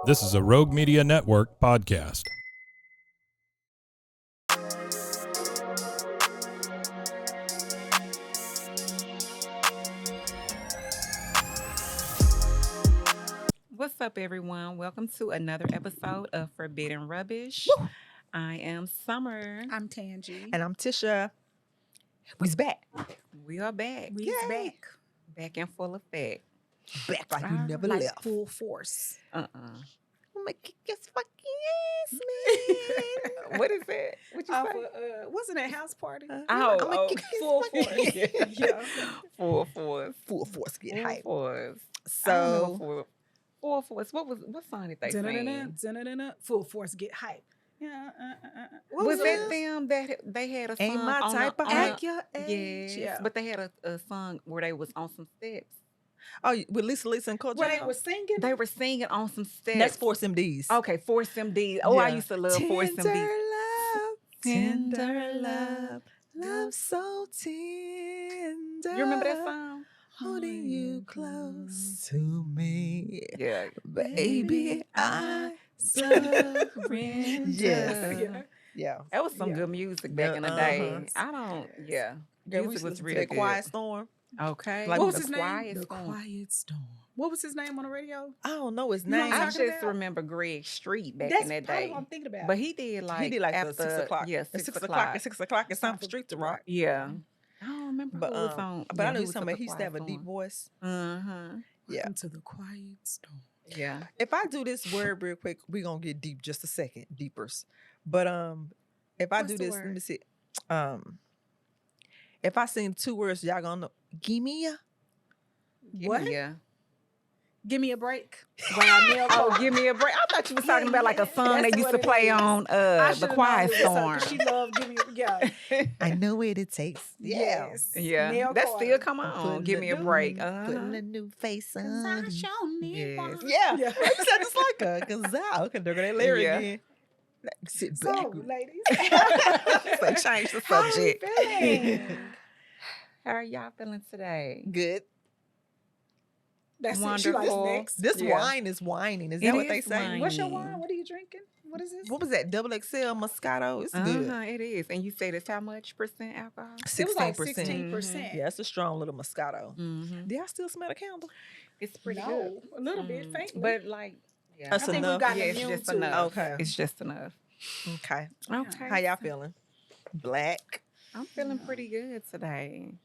This is a Rogue Media Network podcast. What's up, everyone? Welcome to another episode of Forbidden Rubbish. Woo! I am Summer. I'm Tangie. And I'm Tisha. We's back. We are back. We's Yay. back. Back in full effect. Back like we never Like left. full force. I'm gonna kick his fucking ass, man. What is that? What you Off say? of, wasn't it house party? Oh, I'm gonna oh. kick his Full fucking force. ass. Yeah. Full force. Full force get Full hype. force. So Full force. What song did they sing? Dun-dun-dun-dun. Full force get hype. Yeah. What Was was that it? them that they had a song? Ain't my on type the, of on hype. the- Your age. Yes, Yeah. but they had a song where they was on some steps. Oh, with Lisa and Coach Where Jam? they were singing. They were singing on some steps. That's Force MDs. Okay, Force MD. Oh, I Yeah. used to love Force MD. love, Tender love, love so tender. You remember that song? Holding you close to me. Yeah. Baby, I surrender. Yes. Yeah. Yeah. That was some Yeah. good music back in the Uh-huh. day. I don't, yeah. Girl, we Music used to was listen to real that good. Quiet Storm. Okay. Like, What was The his name? Quiet The Storm. Quiet Storm. What was his name on the radio? I don't know his You know what name. I'm I talking just about? remember Greg Street back That's in that probably day. what I'm thinking about. But he did like he did like after, the 6 o'clock. Yeah, At 6 o'clock. o'clock. At 6 o'clock. It's time for Street to rock. Yeah. I don't remember But who was on. but I know who he's was talking at about the he used to have a Quiet deep Storm. voice. Uh-huh. Yeah. Welcome to the Quiet Storm. Yeah. If I do this word real quick, we're gonna get deep just a second, deepers. But if I What's do the this, let word? me see. If I sing 2 words, y'all gonna know. Gimme a. What? Yeah. Give me a break. Wow, Neil Oh, Cole. give me a break. I thought you was Yeah, talking about like a yeah. song That's they used to what it play is. on I The should've Quiet known it was something, Storm. 'cause She loved give me yeah. I know what it takes. Yeah. Yes. Yeah. Neil That Carter. still come I'm on. putting Give me a new- break. Putting Uh-huh. a new face 'Cause on. I sure need Yes. one. Yeah. Yeah. I said it's like a gazelle. Okay, look at that lyric Yeah. again. Sit back. So, ladies. So change the How are you subject. feeling? How are y'all feeling today? Good. That's it. She likes Wonderful. next. This Yeah. wine is whining. Is It that what they is say? wine. What's your Whining. wine? What are you drinking? What is this? What was that? Double XL Moscato. It's good. Uh-huh, it is. And you said it's how much percent alcohol? It was like 16%. 16%. Yeah, it's a strong little Moscato. Mm-hmm. Do y'all still smell the candle? It's pretty No, good. a little bit Mm. faintly. But like, yeah. That's I think enough. we've gotten Yeah, it's immune just to enough. it. Okay. It's just enough. Okay. Okay. How y'all feeling? Black. I'm feeling pretty good today.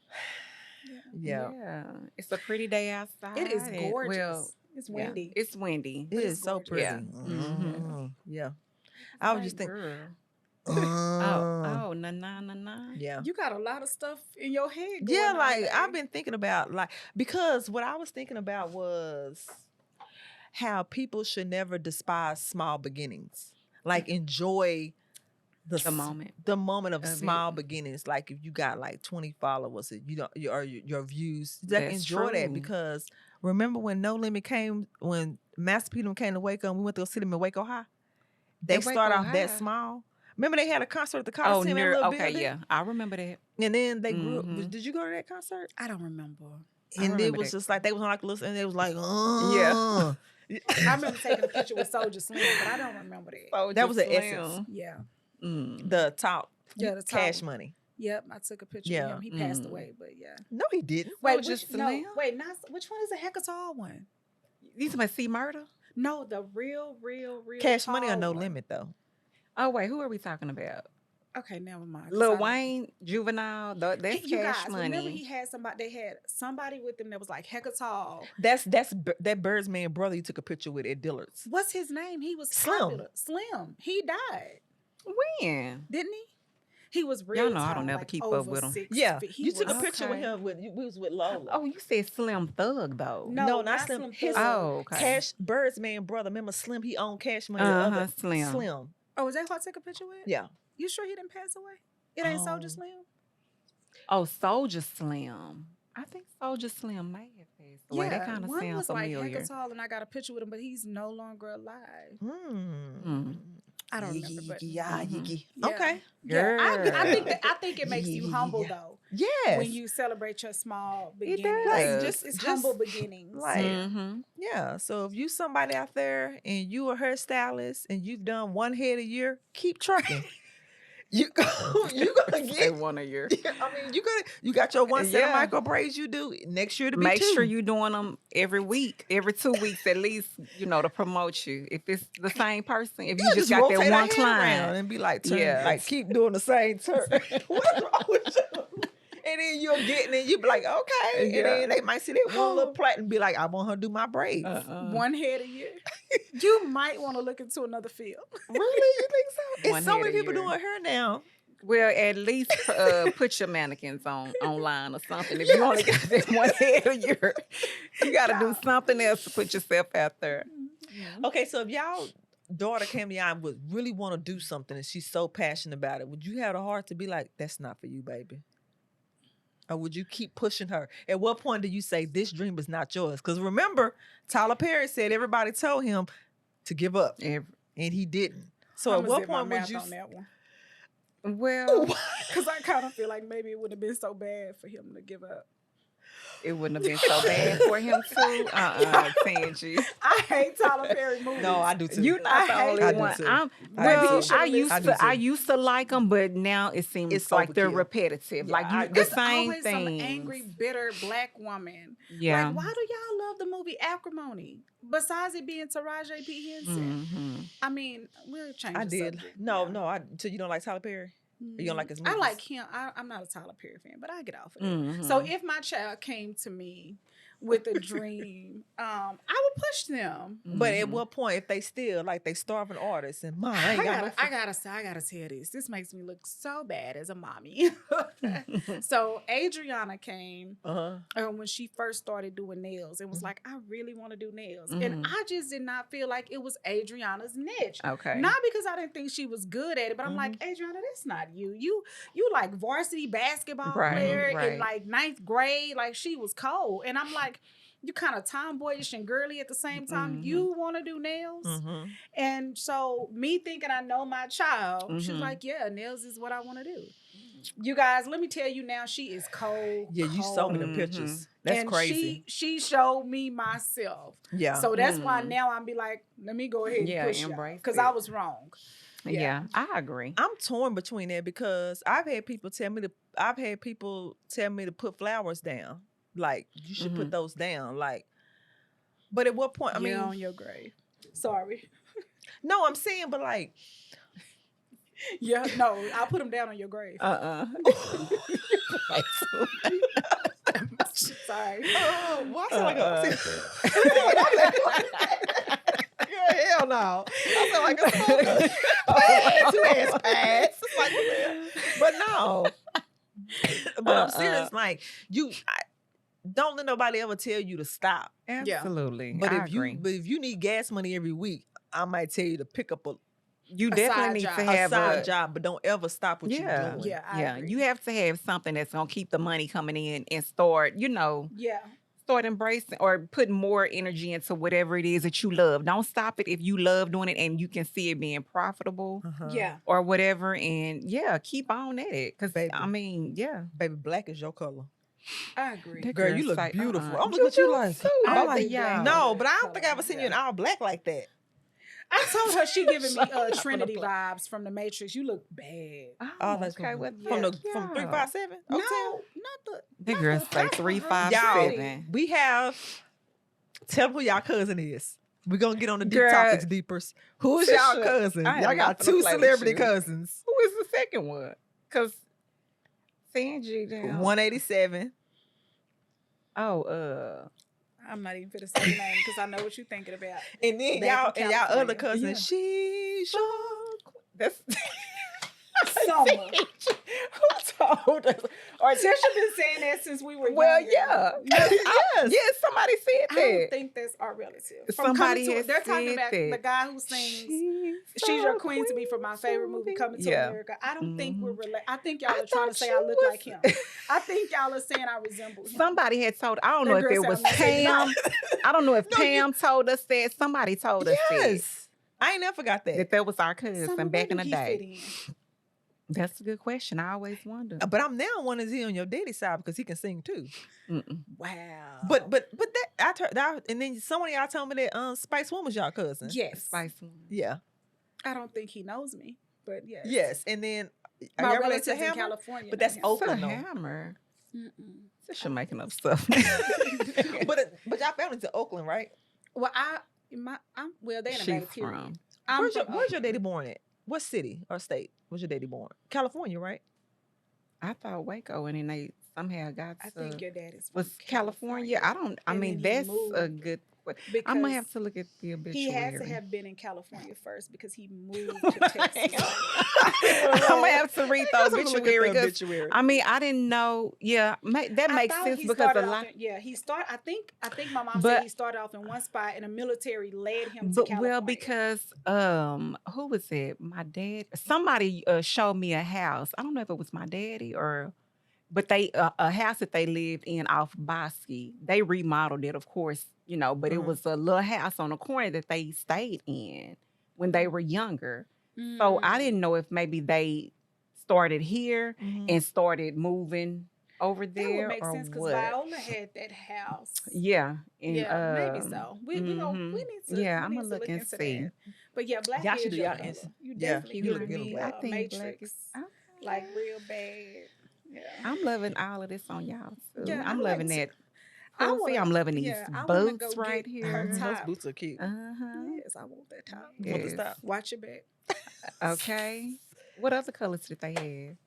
Yeah. It's a pretty day outside. It is and- gorgeous. Well, It's yeah, windy. it's windy. It It's is so gorgeous. pretty. Yeah. Mhm. Yeah. I was Like, just thinking. girl. uh, Oh, na. Yeah. You got a lot of stuff in your head. Going Yeah, on like today. I've been thinking about because what I was thinking about was how people should never despise small beginnings. Like enjoy The moment. the moment of of it. small beginnings. Like if you got like 20 followers, you don't your views. Like That's enjoy that true. because remember when No Limit came when Master P came to Waco and we went to go see them in Waco High. They At start Waco off that High? small. Remember they had a concert at the Oh, Coliseum in a little okay, building? yeah. I remember that. And then they grew up. Mhm. Did you go to that concert? I don't remember. I And it remember was that. just like they was on like a listen and they was like, Yeah. I remember taking a picture with Soldier Slim, but I don't remember that. That was an Essence. Yeah. Mm. the top Yeah, the top cash one. money. Yep, I took a picture Yeah. of him. He passed Mm. away, but yeah. No, he didn't. Wait, Soulja which, no, Slim? wait, not which one is the Hecatol one? You talking about C Murder? No, the real Cash money or tall no one. limit though. Oh wait, who are we talking about? Okay, never mind. 'cause Lil I don't- Wayne, Juvenile. That's You Cash guys, Money. remember he had somebody? They had somebody with them that was like Hecatol. That's that Birdsman brother you took a picture with at Dillard's. What's his name? He was Slim. popular. Slim. He died, When? didn't he? He was really know I don't tall, never like keep up over with him. 6 Yeah, feet. He you took a was- picture with Okay. him we was with Lola. Oh, you said Slim Thug though. No, not Slim. His Thug. Oh, okay. Cash Birdsman brother. Remember Slim? He owned Cash Money. Uh-huh, The other Slim. Slim. Oh, is that who I took a picture with? Yeah. You sure he didn't pass away? It ain't Oh. Soldier Slim. Oh, Soldier Slim. I think Soldier Slim may have passed away. That kind of one sounds was like familiar. Hecatol, and I got a picture with him, but he's no longer alive. Mm. Mm. I don't remember, but Yiggy. Yeah. Okay. Yeah, Girl. I think it makes you humble though Yes. when you celebrate your small It beginnings. does. It's Just humble beginnings. like Mhm. yeah. So if you somebody out there and you a hairstylist and you've done one head a year, keep trucking. you gonna Say get. one a year. I mean, you got your one set of Yeah. micro braids you do next year to be Make two. sure you're doing them every week, every 2 weeks at least, to promote you. If it's the same person, if you just got rotate that our one head client. around and be like, turn, Yeah. like keep doing the same turn. What's wrong with you? And then you'll get it and you be like, okay. And Yeah. then they might see that one little plait and be like, I want her to do my braids. One head a year. You might want to look into another field. Really? You think so? One It's so head many a people year. doing hair now. Well, at least put your mannequins online or something. If you only got that one head a year, you got to do something else to put yourself out there. Okay, so if y'all daughter came to y'all and would really want to do something and she's so passionate about it, would you have the heart to be like, that's not for you, baby? Or would you keep pushing her? At what point do you say this dream is not yours? Because remember, Tyler Perry said everybody told him to give up, and he didn't. So at what point would you? On that one? Well, Because I kind of feel like maybe it would have been so bad for him to give up. it wouldn't have been so bad for him too. Tangy. I hate Tyler Perry movies. No, I do too. You're not the I hate only I do one. too. I'm, I well, do too. I I do used to like them, but now it seems It's like they're overkill. repetitive. Yeah, like I the agree. It's same always thing. some angry, bitter black woman. Yeah. Like, why do y'all love the movie Acrimony? Besides it being Taraji P. Henson. Mhm. I mean, we'll change I the did. subject. No, Yeah. no. So you don't like Tyler Perry? Or you don't like his movies? I like him. I'm not a Tyler Perry fan, but I get off of it. Mhm. So if my child came to me with a dream, I would push them. But at what point, if they still like they starving artists and mom, I ain't got no I gotta tell this. This makes me look so bad as a mommy. So Adriana came when she first started doing nails and was like, I really want to do nails. And I just did not feel like it was Adriana's niche. Okay. Not because I didn't think she was good at it, but I'm like, Adriana, that's not you. You like varsity basketball player in like 9th grade. Like she was cold. And I'm like, you kind of tomboyish and girly at the same time. You want to do nails? And so me thinking I know my child, she was like, yeah, nails is what I want to do. You guys, let me tell you now, she is cold. Yeah, you saw me the pictures. That's and crazy. She showed me myself. Yeah. So that's why now I'm be like, let me go ahead and push embrace because it. I was wrong. Yeah, I agree. I'm torn between that because I've had people tell me to put flowers down. Like you should put those down. Like, but at what point? I mean, on your grave. Sorry. No, I'm saying, but like, Yeah, no, I'll put them down on your grave. Sorry. Why sound like a? Hell no. I sound like a smoker. Two ass pads. It's like, but no. But I'm serious. Like don't let nobody ever tell you to stop. Absolutely. But I if agree. you need gas money every week, I might tell you to pick up You A definitely need side to job. have side job, but don't ever stop what Yeah. you're doing. Yeah, I agree. You have to have something that's gonna keep the money coming in and start, Yeah. start embracing or putting more energy into whatever it is that you love. Don't stop it if you love doing it and you can see it being profitable Yeah. or whatever. And keep on at it. Cause Baby. I mean, Baby, black is your color. I agree. That Girl, you girl's look like, beautiful. uh-uh. I'm looking at you like, too, I'm both like, of y'all. no, but I don't think I ever seen you in all black like that. I told her she giving me Trinity vibes from the Matrix. You look bad. Oh, that's okay. cool. What From yeah. 357? No, Uptown? not The girl say Y'all, 357. we have. Tell who y'all cousin is. We're gonna get on the deep Girl, topics deepers. Who is y'all Trisha, cousin? I am Y'all not got finna two play with celebrity you. cousins. Who is the second one? Cause Sanji down. 187. Oh, I'm not even finna say the name because I know what you're thinking about. And then Back in y'all other California. cousin, Yeah. she's your that's Summer. who told us? Or Tisha been saying that since we were Well, younger. yeah. Yes. Yes, somebody said I that. don't think that's our relative. From Somebody Coming has to, they're talking said about that. the guy who sings She's Your Queen to be from my favorite movie, Coming to Yeah. America. I don't think we're related. I think y'all I are trying to thought say you I look was- like him. I think y'all are saying I resemble him. Somebody had told. I don't That know if girl it said was I'm not saying Pam. I don't know if Pam told us that. Somebody told us that. Yes. I ain't never forgot that. That was our cousin Summer, back in where the do he fit day. in? That's a good question. I always wonder. But I'm now wondering, is he on your daddy side because he can sing too? Mm-mm. Wow. But that and then someone of y'all told me that Spice One was y'all cousin. Yes. Spice One. Yeah. I don't think he knows me, but yes. Yes. And then are My y'all related relatives to in Hammer? California. But that's know him. Oakland though. Hammer. Mm-mm. She's making up stuff. But y'all family's in Oakland, right? Well, I'm well. They in She's Bay, period. from. I'm Where's your from daddy born at? What city or state was your daddy born? California, right? I thought Waco, and then they somehow got. I think your dad is from was California. I don't. I And mean, then he that's moved a good. I might have to look at the obituary. He had to have been in California first because he moved to Texas. I might have to read the obituary. Obituary. I mean, I didn't know. Yeah, that makes sense because a lot. He started. I think my mom said he started off in one spot, and the military led him to California. Well, because who was it? My dad. Somebody showed me a house. I don't know if it was my daddy or. But they a house that they lived in off Bosque. They remodeled it, of course, but it was a little house on the corner that they stayed in when they were younger. So I didn't know if maybe they started here and started moving over there. That would make or sense because what. Viola had that house. Yeah. And, maybe so. We need to. Yeah, I'm going gonna to look and into see. That. But yeah, black Y'all is should do your y'all color. ins- You yeah, definitely you give look good me on black. I think Matrix, black is. like real bad. Yeah. I'm loving all of this on y'all too. Yeah, I'm I loving like that. I'm loving these I wanna boots go right get here. her Those top. boots are cute. Yes, I want that top. You want the Yes. stop? Watch your back. Okay. What other colors did they have?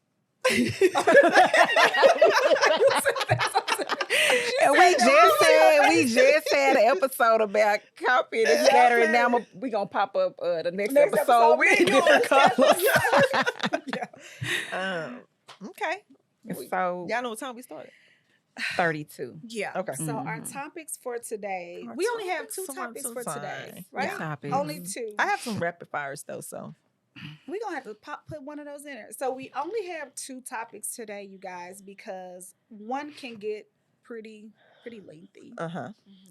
And we just had an episode about copy and scatter, and now we gonna pop up the next episode with different colors. Okay. So Y'all know what time we started? 32. Yeah. Okay. So our topics for today, Our we only have topics two for topics for today, today. right? Topics. Only two. I have some rapid fires though, so We're gonna have to put one of those in there. So we only have two topics today, you guys, because one can get pretty lengthy,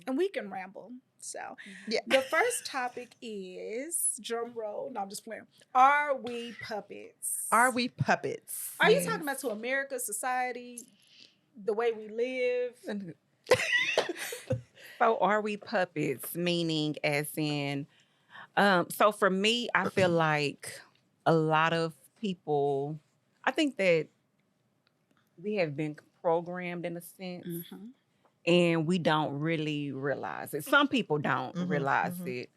and we can ramble. So yeah. the first topic is drum roll. No, I'm just playing. Are we puppets? Are we puppets? Are you talking about to America, society, the way we live? So are we puppets? Meaning as in, so for me, I feel like a lot of people, I think that we have been programmed in a sense, and we don't really realize it. Some people don't realize it.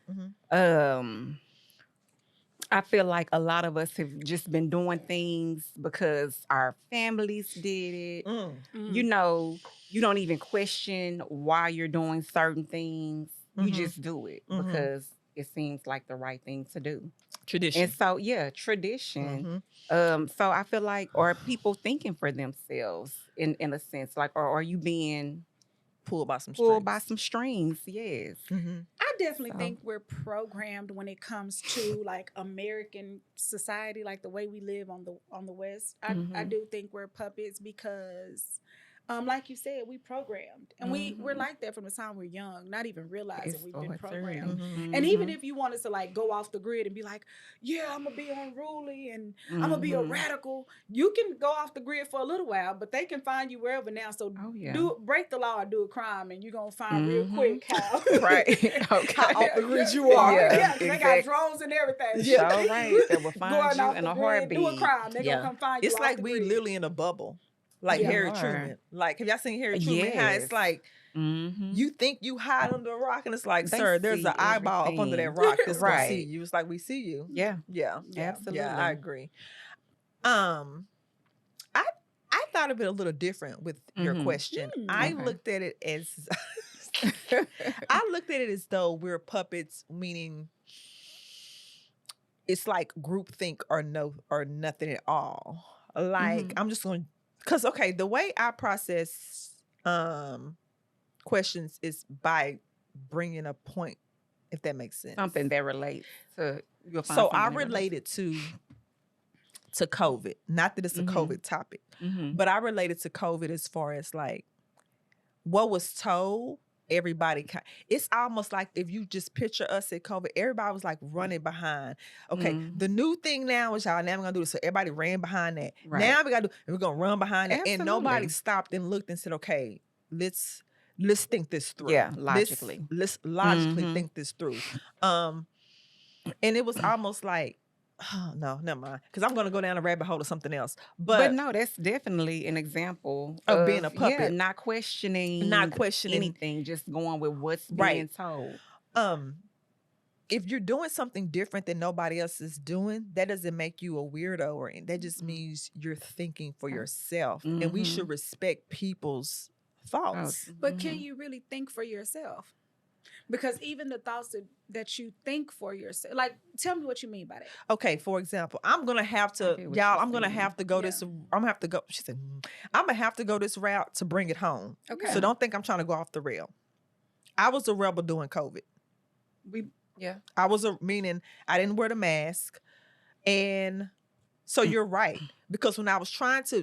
I feel like a lot of us have just been doing things because our families did it. You don't even question why you're doing certain things. You just do it because it seems like the right thing to do. Tradition. And so, tradition. So I feel like, are people thinking for themselves in a sense? Like, or are you being pulled by some strings? Yes. I definitely think we're programmed when it comes to like American society, like the way we live on the West. I do think we're puppets because like you said, we programmed. And we're like that from the time we're young, not even realizing we've been programmed. And even if you wanted to like go off the grid and be like, yeah, I'm gonna be unruly and I'm gonna be a radical, you can go off the grid for a little while, but they can find you wherever now. So break the law or do a crime and you're gonna find real quick how how off the grid you are. Yeah, they got drones and everything. Yeah, all right. They will find you in a heartbeat. Do a crime. They're gonna come find you. It's like we literally in a bubble. Like Harry Truman. Like, have y'all seen Harry Truman? How it's like, you think you hide under a rock, and it's like, sir, there's an eyeball up under that rock that's gonna see you. It's like, we see you. Yeah. Absolutely. Yeah, I agree. I thought of it a little different with your question. I looked at it as as though we're puppets, meaning it's like groupthink or nothing at all. Like, I'm just going. Because, okay, the way I process questions is by bringing a point, if that makes sense. Something that relates to. So I related to COVID. Not that it's a COVID topic, but I related to COVID as far as like what was told everybody, it's almost like if you just picture us at COVID, everybody was like running behind. Okay, the new thing now is y'all, now we're gonna do this. So everybody ran behind that. Right. Now we gotta do, and we're gonna run behind that. Absolutely. And nobody stopped and looked and said, okay, let's think this through. Yeah, logically. Let's logically think this through. And it was almost like, oh, no, never mind. Because I'm going to go down a rabbit hole or something else. But no, that's definitely an example of being a puppet. Yeah, not questioning anything, just going with what's being told. If you're doing something different than nobody else is doing, that doesn't make you a weirdo, or that just means you're thinking for yourself. And we should respect people's thoughts. But can you really think for yourself? Because even the thoughts that you think for yourself, like, tell me what you mean by that. Okay, for example, I'm gonna have to, y'all. I'm gonna have to go this. I'm gonna have to go. She said, I'm gonna have to go this route to bring it home. Okay. So don't think I'm trying to go off the rail. I was a rebel during COVID. I was meaning I didn't wear the mask, and so you're right, because when I was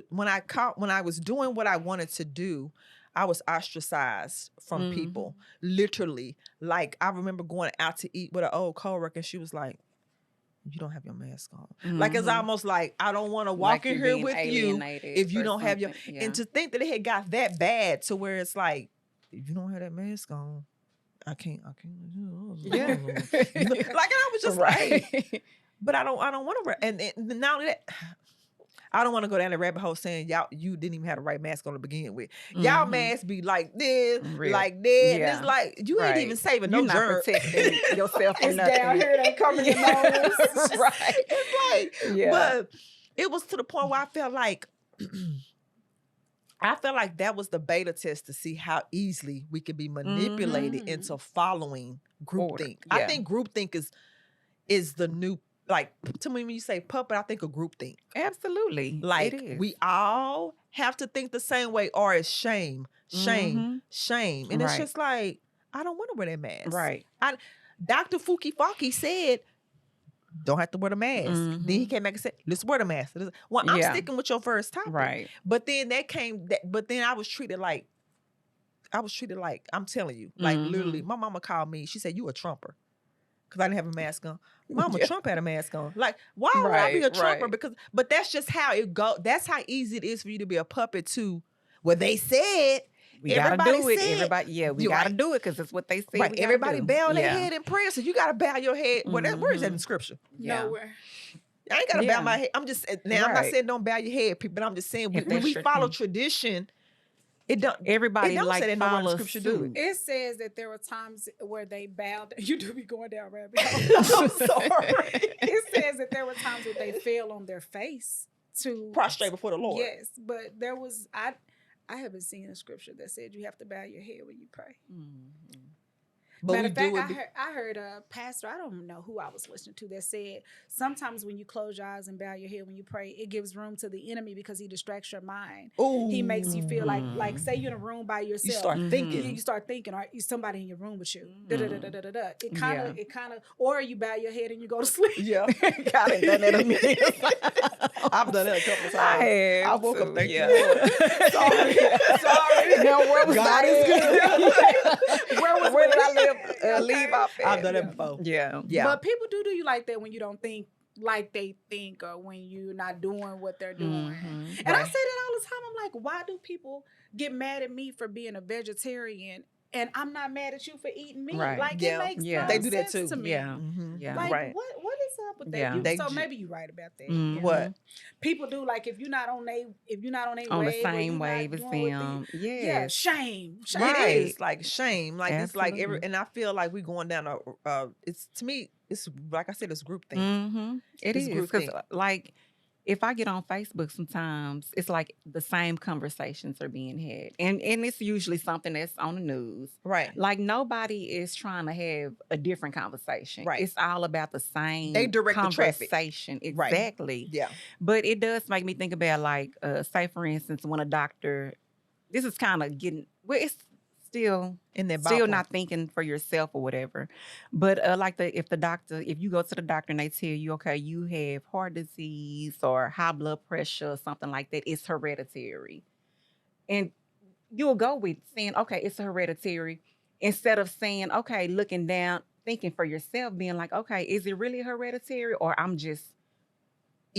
when I was doing what I wanted to do, I was ostracized from people, literally. Like, I remember going out to eat with an old coworker, and she was like, you don't have your mask on. Like, it's almost like, I don't want to walk in here with you if you don't have your, and to think that it had got that bad to where it's like, if you don't have that mask on, I can't. Yeah. Like, and I was just like, but I don't want to wear, and not only that, I don't want to go down the rabbit hole saying you didn't even have the right mask on to begin with. Y'all masks be like this, like that. Yeah. It's like, you ain't even saving no germs. You're not protecting yourself from nothing. Down here, they covering your nose. Right. It's like, but it was to the point where I felt like, that was the beta test to see how easily we could be manipulated into following groupthink. Yeah. I think groupthink is the new, like, to me, when you say puppet, I think of groupthink. Absolutely. Like, we all have to think the same way, or it's shame. And it's just like, I don't want to wear that mask. Right. Dr. Fukifaki said, don't have to wear the mask. Then he came back and said, let's wear the mask. Well, I'm sticking with your first topic. Right. But then then I was treated like, I'm telling you, like, literally, my mama called me. She said, you a Trumper. Because I didn't have a mask on. Mama Trump had a mask on. Like, why would I be a Trumper? But that's just how it goes. That's how easy it is for you to be a puppet to what they said. We gotta do it. Everybody, we gotta do it because it's what they say. Right. Everybody bow their head in prayer, so you gotta bow your head. Where is that in scripture? Nowhere. I ain't gotta bow my head. I'm just now. I'm not saying don't bow your head, people. But I'm just saying when we follow tradition, it don't. Everybody say that follow scripture do. It says that there were times where they bowed. You do be going down rabbit hole. I'm sorry. It says that there were times where they fell on their face to prostrate before the Lord. Yes, but there was I haven't seen a scripture that said you have to bow your head when you pray. But Matter of fact, I heard a pastor, I don't know who I was listening to, that said sometimes when you close your eyes and bow your head when you pray, it gives room to the enemy because he distracts your mind. Ooh. He makes you feel like say you're in a room by yourself. You start thinking. You start thinking, or somebody in your room with you. It kind of, or you bow your head and you go to sleep. Yeah. God ain't done that a million times. I've done that a couple of times. I woke up thinking, sorry. Now, where was God is good. Where did I live? Leave off. I've done that before. Yeah. But people do you like that when you don't think like they think, or when you're not doing what they're doing. And I say that all the time. I'm like, why do people get mad at me for being a vegetarian? And I'm not mad at you for eating meat. Right. Like, it makes no they do that sense too. to me. Yeah. Like, what is up with that? Yeah. So maybe you're right about that. What? People do, like, if you're not on the same wave as them. Yeah, shame. It is like shame. Like, it's like and I feel like we're going down it's, to me, it's like I said, it's group thing. It is, because like, if I get on Facebook sometimes, it's like the same conversations are being had. And it's usually something that's on the news. Right. Like, nobody is trying to have a different conversation. Right. It's all about the same conversation. Exactly. Right. Yeah. But it does make me think about, like, say, for instance, when a doctor, this is kind of getting, it's still not thinking for yourself or whatever. But if you go to the doctor and they tell you, okay, you have heart disease or high blood pressure or something like that, it's hereditary. And you'll go with saying, okay, it's hereditary. instead of saying, okay, looking down, thinking for yourself, being like, okay, is it really hereditary or I'm just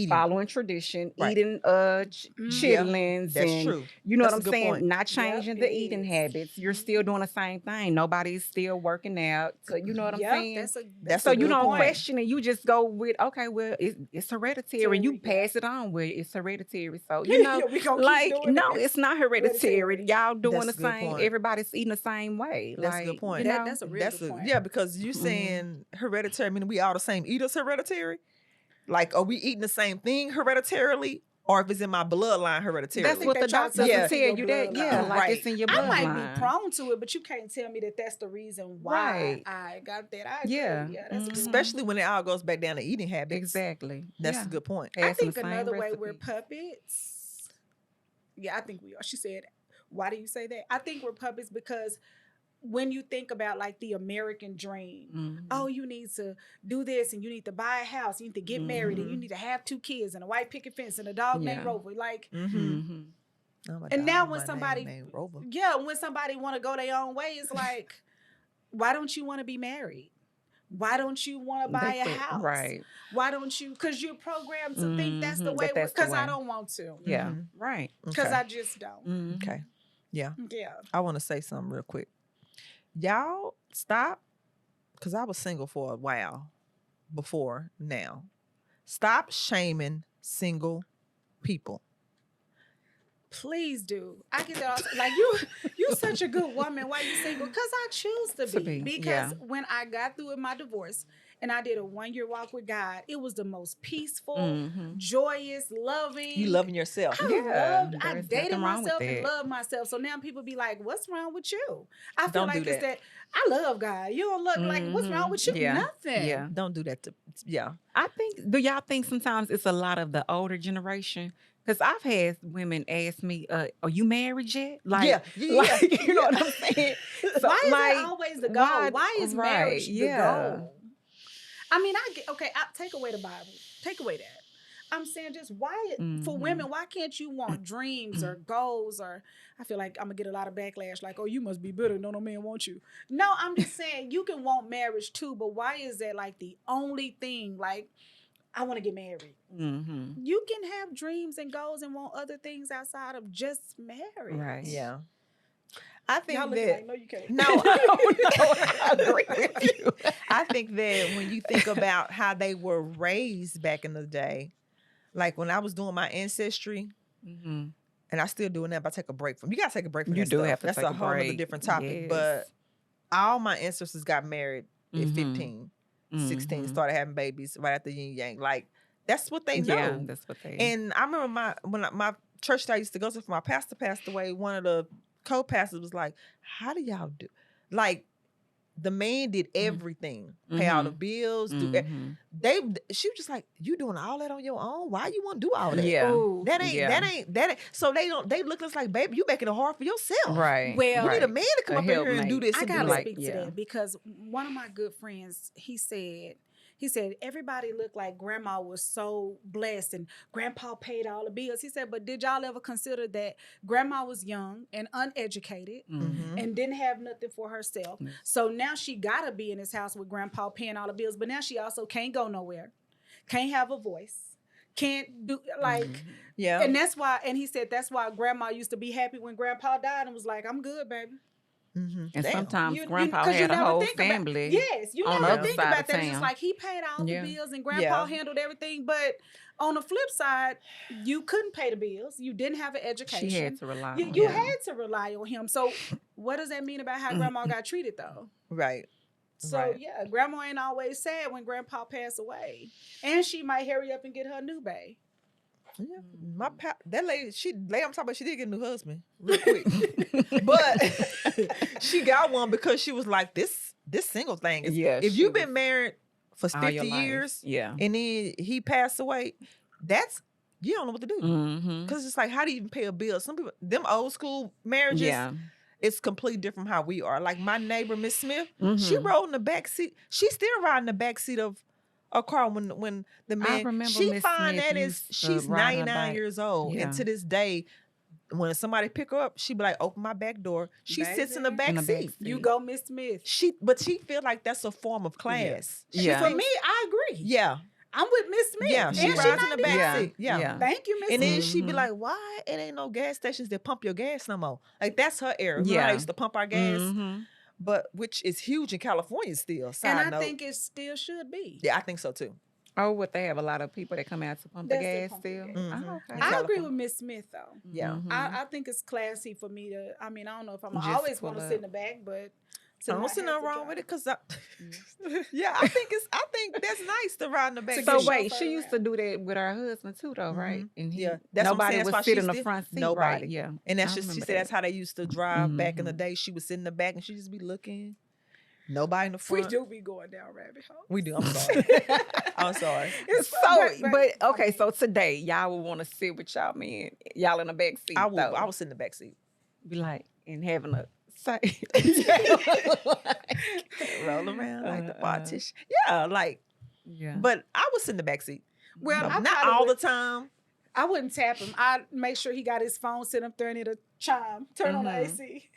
following tradition, eating chitlins, that's and true. you know That's what a I'm good saying? point. Not changing the eating habits. You're still doing the same thing. Nobody's still working out. So you know what I'm saying? That's so a you good don't point. question it. You just go with, okay, well, it's hereditary. And you pass it on with it's hereditary. So you know, like, no, it's not hereditary. Y'all doing That's the a good same. point. Everybody's eating the same way. That's like, a good point. You know? That's a real good point. Yeah, because you saying hereditary, meaning we all the same eaters hereditarily? Like, are we eating the same thing hereditarily? Or if it's in my bloodline hereditarily? That's what the doctors will tell you that, like it's in your bloodline. I might be prone to it, but you can't tell me that that's the reason why I got that. I agree. Yeah, that's a good especially when it all goes back down to eating habits. Exactly. That's a good point. I think another way we're puppets. Yeah, I think we are. She said, why do you say that? I think we're puppets because when you think about like the American dream, oh, you need to do this and you need to buy a house, you need to get married and you need to have 2 kids and a white picket fence and a dog named Rover. Like, and now when somebody, when somebody want to go their own way, it's like, why don't you want to be married? Why don't you want to buy a house? Right. Why don't you? Because you're programmed to think that's the way. Because I don't want to. Yeah. Right. Because I just don't. Okay. Yeah. Yeah. I want to say something real quick. Y'all stop, because I was single for a while before now. Stop shaming single people. Please do. I get that. Like you such a good woman. Why you single? Because I choose to be. Because when I got through with my divorce and I did a 1-year walk with God, it was the most peaceful, joyous, loving. You loving yourself. I dated myself and loved myself. So now people be like, what's wrong with you? I feel like it's that I love God. You don't look like, what's wrong with you? Nothing. Yeah. Don't do that. I think, do y'all think sometimes it's a lot of the older generation? Because I've had women ask me, are you married yet? Like, you know what I'm saying? So, why is that always the goal? Why is marriage the goal? I mean, I'll take away the Bible. Take away that. I'm saying just why, for women, why can't you want dreams or goals or, I feel like I'm going to get a lot of backlash like, oh, you must be bitter. No man wants you. No, I'm just saying you can want marriage too, but why is that like the only thing? Like, I want to get married. You can have dreams and goals and want other things outside of just marriage. Right. Yeah. I think that. Like, no, you can't. No, I agree with you. I think that when you think about how they were raised back in the day, like when I was doing my ancestry, and I still doing that, but I take a break from. You gotta take a break from. You that do stuff. have to That's take a whole break. other different topic. But all my ancestors got married at 15. 16, started having babies right after yin yang. Like, that's what they know. Yeah, that's what they. And I remember my church that I used to go to, for my pastor passed away, one of the co-pastors was like, how do y'all do? Like, the man did everything. Pay all the bills. She was just like, you doing all that on your own? Why you want to do all that? Yeah. Ooh. That ain't. So they look just like, baby, you making it hard for yourself. Right. Well, you need a man to come up in here and do this. I and gotta do that. speak to that because one of my good friends, he said everybody looked like grandma was so blessed and grandpa paid all the bills. He said, but did y'all ever consider that grandma was young and uneducated and didn't have nothing for herself? So now she gotta be in this house with grandpa paying all the bills, but now she also can't go nowhere, can't have a voice, can't do like and that's why. And he said that's why grandma used to be happy when grandpa died and was like, I'm good, baby. And sometimes grandpa had a whole family. You never think about that. It's just like he paid all the bills and grandpa handled everything. But on the flip side, you couldn't pay the bills. You didn't have an education. She had to rely on you had to rely on him. So what does that mean about how grandma got treated though? Right. So grandma ain't always sad when grandpa passed away. And she might hurry up and get her new bae. Yeah, that lady, I'm talking about, she did get a new husband real quick, but she got one because she was like, this single thing is. If you've been married for 50 years, and then he passed away, you don't know what to do because it's like, how do you even pay a bill? Some people, them old school marriages. It's completely different from how we are. Like my neighbor, Miss Smith, she rode in the back seat. She's still riding the back seat of a car when the man, she find that is, she's 99 years old. And to this day, when somebody pick her up, she be like, open my back door. She sits in the back seat. You go, Miss Smith. She feel like that's a form of class. Yeah. For me, I agree. Yeah. I'm with Miss Smith. Yeah, And she rides in the back 91. seat. Yeah. Thank you, Miss Smith. And then she be like, why it ain't no gas stations that pump your gas no more? Like, that's her era. Remember how I used to pump our gas? But which is huge in California still. And I think it still should be. Yeah, I think so too. Oh, what they have a lot of people that come out to pump the gas still. Oh, okay. I agree with Miss Smith though. Yeah. I think it's classy for me to. I mean, I don't know if I'm Just always want to pull sit in the back, but I don't see nothing wrong with it because yeah, I think that's nice to ride in the back. So wait, she used to do that with her husband too, though, right? And that's nobody would sit in the front seat. Nobody. Right? Yeah. And that's just she said that's how they used to drive back in the day. She would sit in the back and she just be looking. Nobody in the front. We do be going down rabbit hole. We do. I'm sorry. I'm sorry. But okay, so today y'all would want to sit with y'all man, y'all in the back seat. I would sit in the back seat. Be like and having a say. Roll around like the partition. Yeah, like. Yeah. But I would sit in the back seat. Well, not all the time. I wouldn't tap him. I'd make sure he got his phone set up there and it'll chime. Turn on the AC.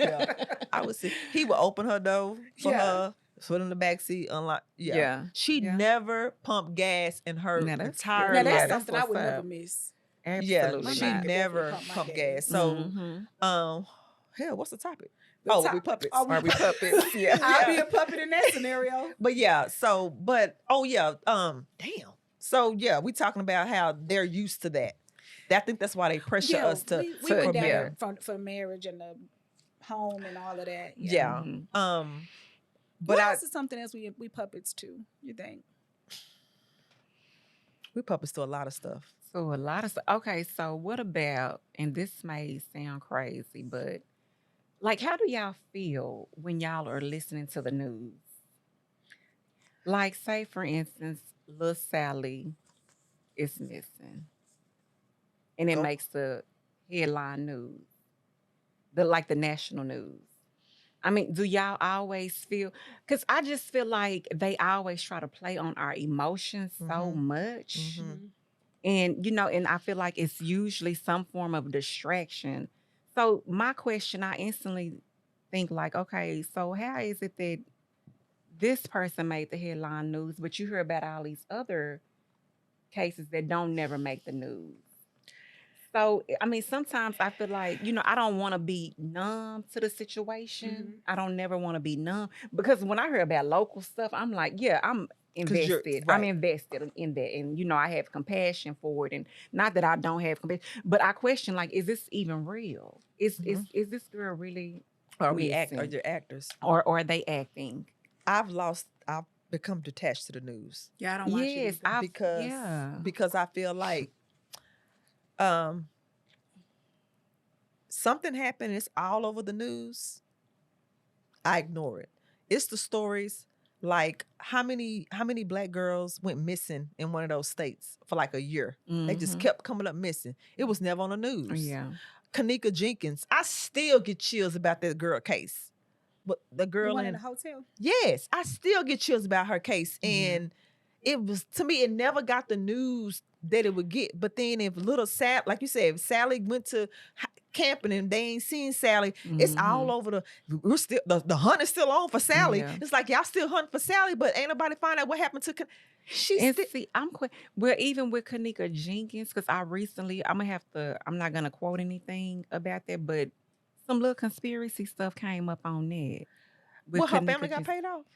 Yeah. I would see. He would open her door for her, sit in the back seat, unlock. Yeah. She never pumped gas in her entire life. Now that's something I would never miss. Absolutely. Yeah, she never pumped gas. So, hell, what's the topic? We puppets. Are we puppets? Yeah. I'll be a puppet in that scenario. But yeah, damn. So yeah, we talking about how they're used to that. I think that's why they pressure us to we prepare for marriage and the home and all of that. Yeah. But what else is something else we puppets too? You think? We puppets to a lot of stuff. So a lot of stuff. Okay, so what about? And this may sound crazy, but like, how do y'all feel when y'all are listening to the news? Like, say for instance, Little Sally is missing. And it makes the headline news. The national news. I mean, do y'all always feel, because I just feel like they always try to play on our emotions so much. And, and I feel like it's usually some form of distraction. So my question, I instantly think like, okay, so how is it that this person made the headline news, but you hear about all these other cases that don't never make the news? So, I mean, sometimes I feel like, I don't want to be numb to the situation. I don't never want to be numb. Because when I hear about local stuff, I'm like, yeah, I'm invested. Right. I'm invested in that. And, I have compassion for it. And not that I don't have compassion, but I question, like, is this even real? Is this girl really Are they actors? Or are they acting? I've become detached to the news. Yeah, I don't watch it because I feel like something happened, it's all over the news. I ignore it. It's the stories like how many black girls went missing in one of those states for like a year. They just kept coming up missing. It was never on the news. Yeah. Kanika Jenkins, I still get chills about that girl case. But the girl in the hotel? Yes, I still get chills about her case. And it was, to me, it never got the news that it would get. But then if little Sally, like you said, if Sally went to camping and they ain't seen Sally, it's all over the hunt is still on for Sally. Yeah. It's like y'all still hunting for Sally, but ain't nobody find out what happened to well, even with Kanika Jenkins, because I'm not gonna quote anything about that, but some little conspiracy stuff came up on that. Well, her family got paid off?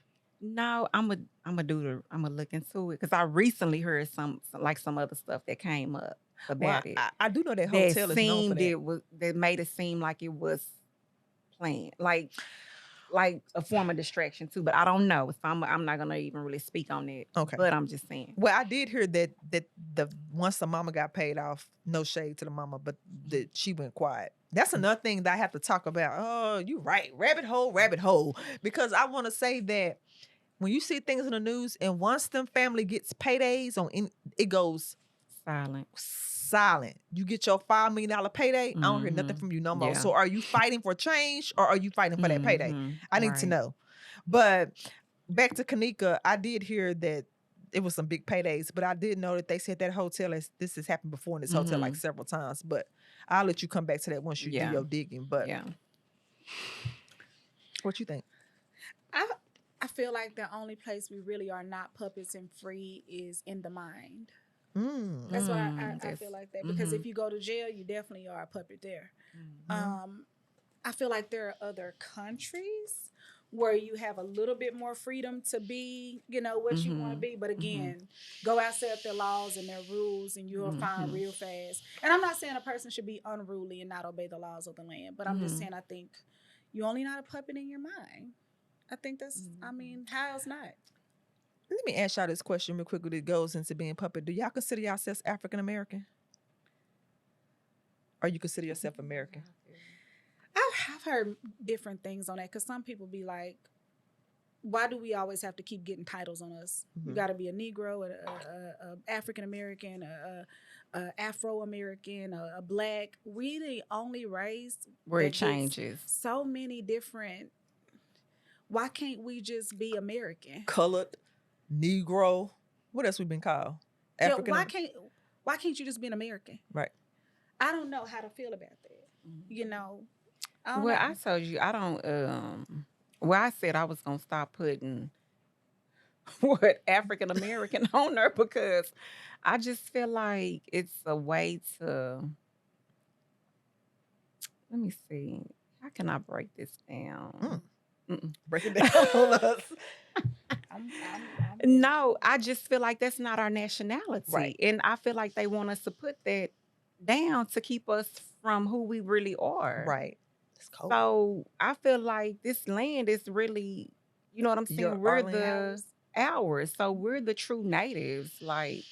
No, I'm gonna look into it because I recently heard some other stuff that came up about it. I do know that hotel is known for that. That made it seem like it was planned, like a form of distraction too. But I don't know, so I'm not gonna even really speak on it. Okay, but I'm just saying. Well, I did hear that once the mama got paid off, no shade to the mama, but that she went quiet. That's another thing that I have to talk about. Oh, you're right. Rabbit hole. Because I want to say that when you see things in the news and once them family gets paydays it goes silent. You get your $5 million payday, I don't hear nothing from you no more. Yeah. So are you fighting for change or are you fighting for that payday? I need to know. But back to Kanika, I did hear that it was some big paydays, but I did know that they said that hotel, this has happened before in this hotel like several times. But I'll let you come back to that once you do your digging. But what you think? I feel like the only place we really are not puppets and free is in the mind. That's what I feel like that. Because if you go to jail, you definitely are a puppet there. I feel like there are other countries where you have a little bit more freedom to be, you know, what you want to be. But again, go outside their laws and their rules and you'll find real fast. And I'm not saying a person should be unruly and not obey the laws of the land, but I'm just saying I think you're only not a puppet in your mind. I think that's, I mean, how else not? Let me ask y'all this question real quickly that goes into being puppet. Do y'all consider yourselves African American? Or you consider yourself American? I've heard different things on that because some people be like, why do we always have to keep getting titles on us? You got to be a Negro, a African American, a Afro American, a Black. We the only race where it changes. So many different. Why can't we just be American? Colored, Negro. What else we been called? African. Why can't you just be an American? Right. I don't know how to feel about that. You know. I told you I don't. Well, I said I was gonna stop putting what African American on there because I just feel like it's a way to. Let me see. How can I break this down? Break it down on us. No, I just feel like that's not our nationality. Right. And I feel like they want us to put that down to keep us from who we really are. Right. It's cold. So I feel like this land is really, you know what I'm saying? We're the ours. So we're the true natives. Like,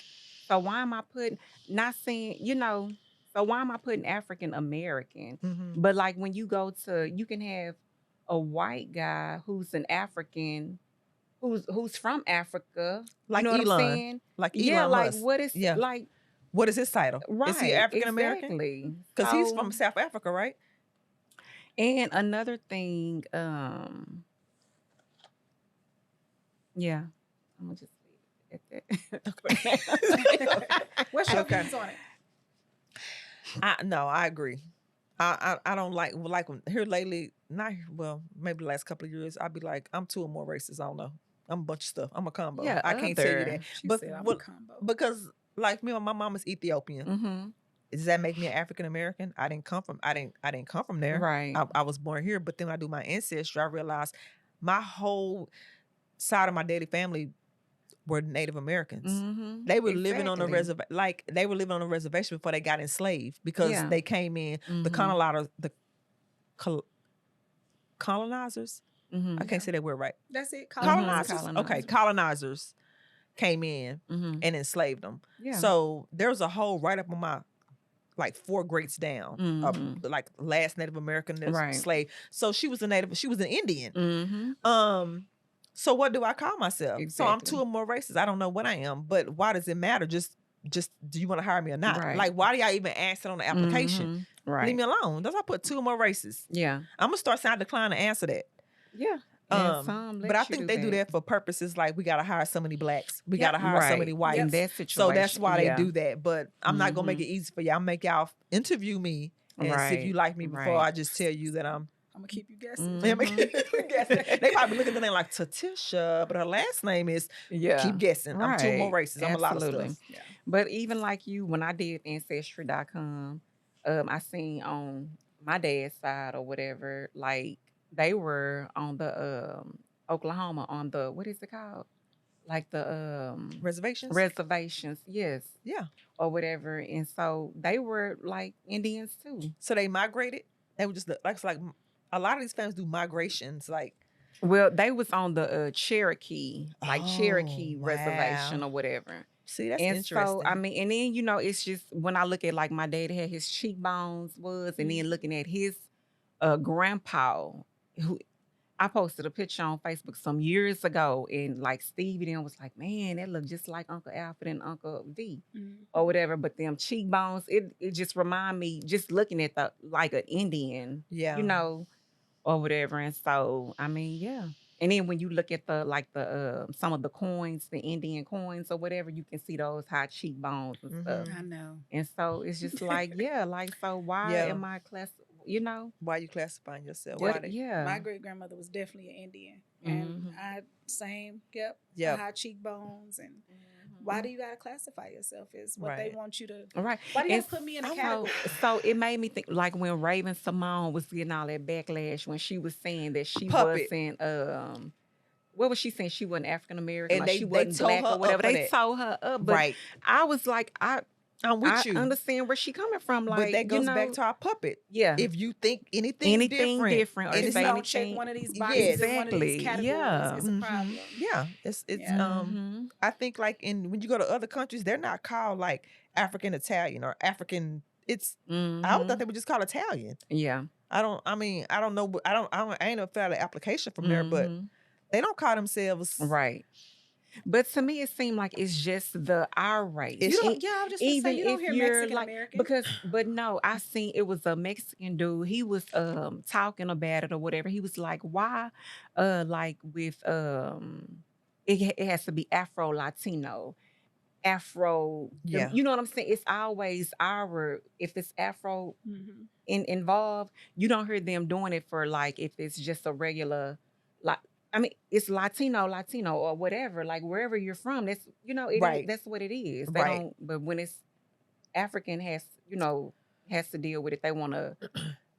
so why am I putting, not saying, you know, so why am I putting African American? But like when you go to, you can have a white guy who's an African, who's from Africa. Like you know Elon. What I'm saying? Like Elon yeah, like Musk. what is like what is his title? Right. Is he African American? Exactly. Because he's from South Africa, right? And another thing, yeah, I'm gonna just leave it at that. What's your views on it? I agree. I don't like here lately. Maybe the last couple of years, I'd be like, I'm two or more races. I don't know. I'm a bunch of stuff. I'm a combo. Yeah, I can't tell you that. But I'm a combo. Because like me, my mom is Ethiopian. Does that make me an African American? I didn't come from there. Right. I was born here, but then when I do my ancestry, I realized my whole side of my daddy family were Native Americans. They were living on a reservation, they were living on a reservation before they got enslaved because they came in. The colonizers. I can't say that word right. That's it. Colonizers. Okay, colonizers came in and enslaved them. Yeah. So there's a whole right up on my 4 grades down of last Native American slave. So she was an Indian. So what do I call myself? Exactly. So I'm two or more races. I don't know what I am, but why does it matter? Just do you want to hire me or not? Right. Like, why do y'all even ask it on the application? Right. Leave me alone. Does I put two or more races? Yeah. I'm gonna start saying I decline to answer that. Yeah. But I think they do that for purposes like we gotta hire so many blacks, we gotta hire so many whites. In that situation, so that's why they do that. But I'm not gonna make it easy for y'all. I'm make y'all interview me and see if you like me before I just tell you that I'm gonna keep you guessing. They probably look at the name like Tatisha, but her last name is keep guessing. I'm two more races. I'm a lot of stuff. Yeah. But even like you, when I did Ancestry.com, I seen on my dad's side or whatever, like they were on the Oklahoma on the, what is it called? Like the reservations? Reservations, yes. Yeah. Or whatever. And so they were like Indians too. So they migrated? They were just like a lot of these families do migrations well, they was on the Cherokee, Cherokee reservation or whatever. See, that's interesting. So, I mean, and then, it's just when I look at like my dad had his cheekbones and then looking at his grandpa, who I posted a picture on Facebook some years ago, and like Stevie then was like, man, that looked just like Uncle Alfred and Uncle D or whatever. But them cheekbones, it just remind me, just looking at like an Indian, you know, or whatever. And so, I mean, yeah. And then when you look at the some of the coins, the Indian coins or whatever, you can see those high cheekbones and stuff. I know. And so it's just like, so why am I Why you classifying yourself? My great grandmother was definitely an Indian, and Yep. High cheekbones, and why do you gotta classify yourself as what they want you to? Right. Why do you gotta put me in a category? So it made me think, like when Raven Simone was getting all that backlash when she was saying that she Puppet. wasn't what was she saying? She wasn't African American, And like she wasn't black or whatever. They told her up, but I was like, I'm with you. I understand where she coming from. Like, but that goes back to our puppet. Yeah. If you think anything different or it's say don't anything, check one of these boxes in one of these categories. Yeah. It's a problem. Yeah. It's I think like when you go to other countries, they're not called like African Italian or African. It's I would thought they would just call Italian. Yeah. I don't know. I ain't never found an application from there, but they don't call themselves right. But to me, it seemed like it's just our race. I was just gonna say, you don't hear Mexican American. But no, I seen it was a Mexican dude. He was talking about it or whatever. He was like, why like with it has to be Afro Latino. Afro, you know what I'm saying? It's always if it's Afro involved, you don't hear them doing it for like if it's just a regular it's Latino or whatever, like wherever you're from, that's that's what it is. They don't, but when it's African has to deal with it. They want to,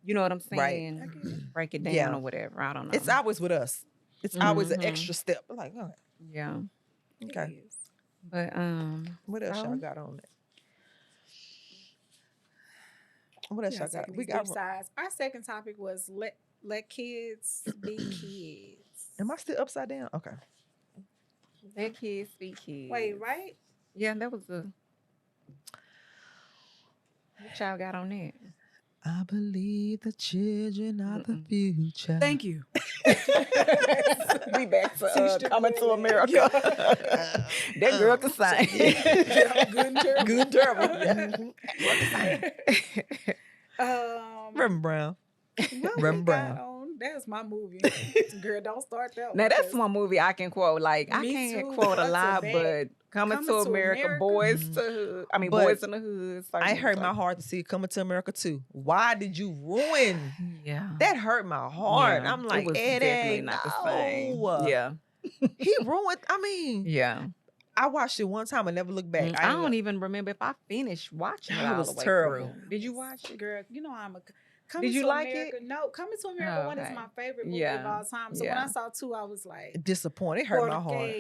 you know what I'm saying? Right. Break it down or whatever. I don't know. It's always with us. It's always an extra step. Like, all right. Yeah. Okay. But what else y'all got on it? What else y'all got? We got sides. Our second topic was let kids be kids. Am I still upside down? Okay. Let kids be kids. Wait, right? Yeah, that was what y'all got on that? I believe the children are the future. Thank you. We back to Coming to America. That girl can sing. Good and terrible. Reverend Brown. Reverend Brown. That's my movie. Girl, don't start that one. Now that's one movie I can quote. Like I can't quote a lot, but Coming to America, Boys in the Hood. I hurt my heart to see Coming to America too. Why did you ruin? Yeah, that hurt my heart. I'm like, it ain't not the same. Yeah, he ruined. I mean, yeah. I watched it one time and never looked back. I don't even remember if I finished watching it. It was terrible. Did you watch it, girl? You know I'm a. Did you like it? No, Coming to America 1 is my favorite movie of all time. So when I saw 2, I was like disappointed. It hurt my heart.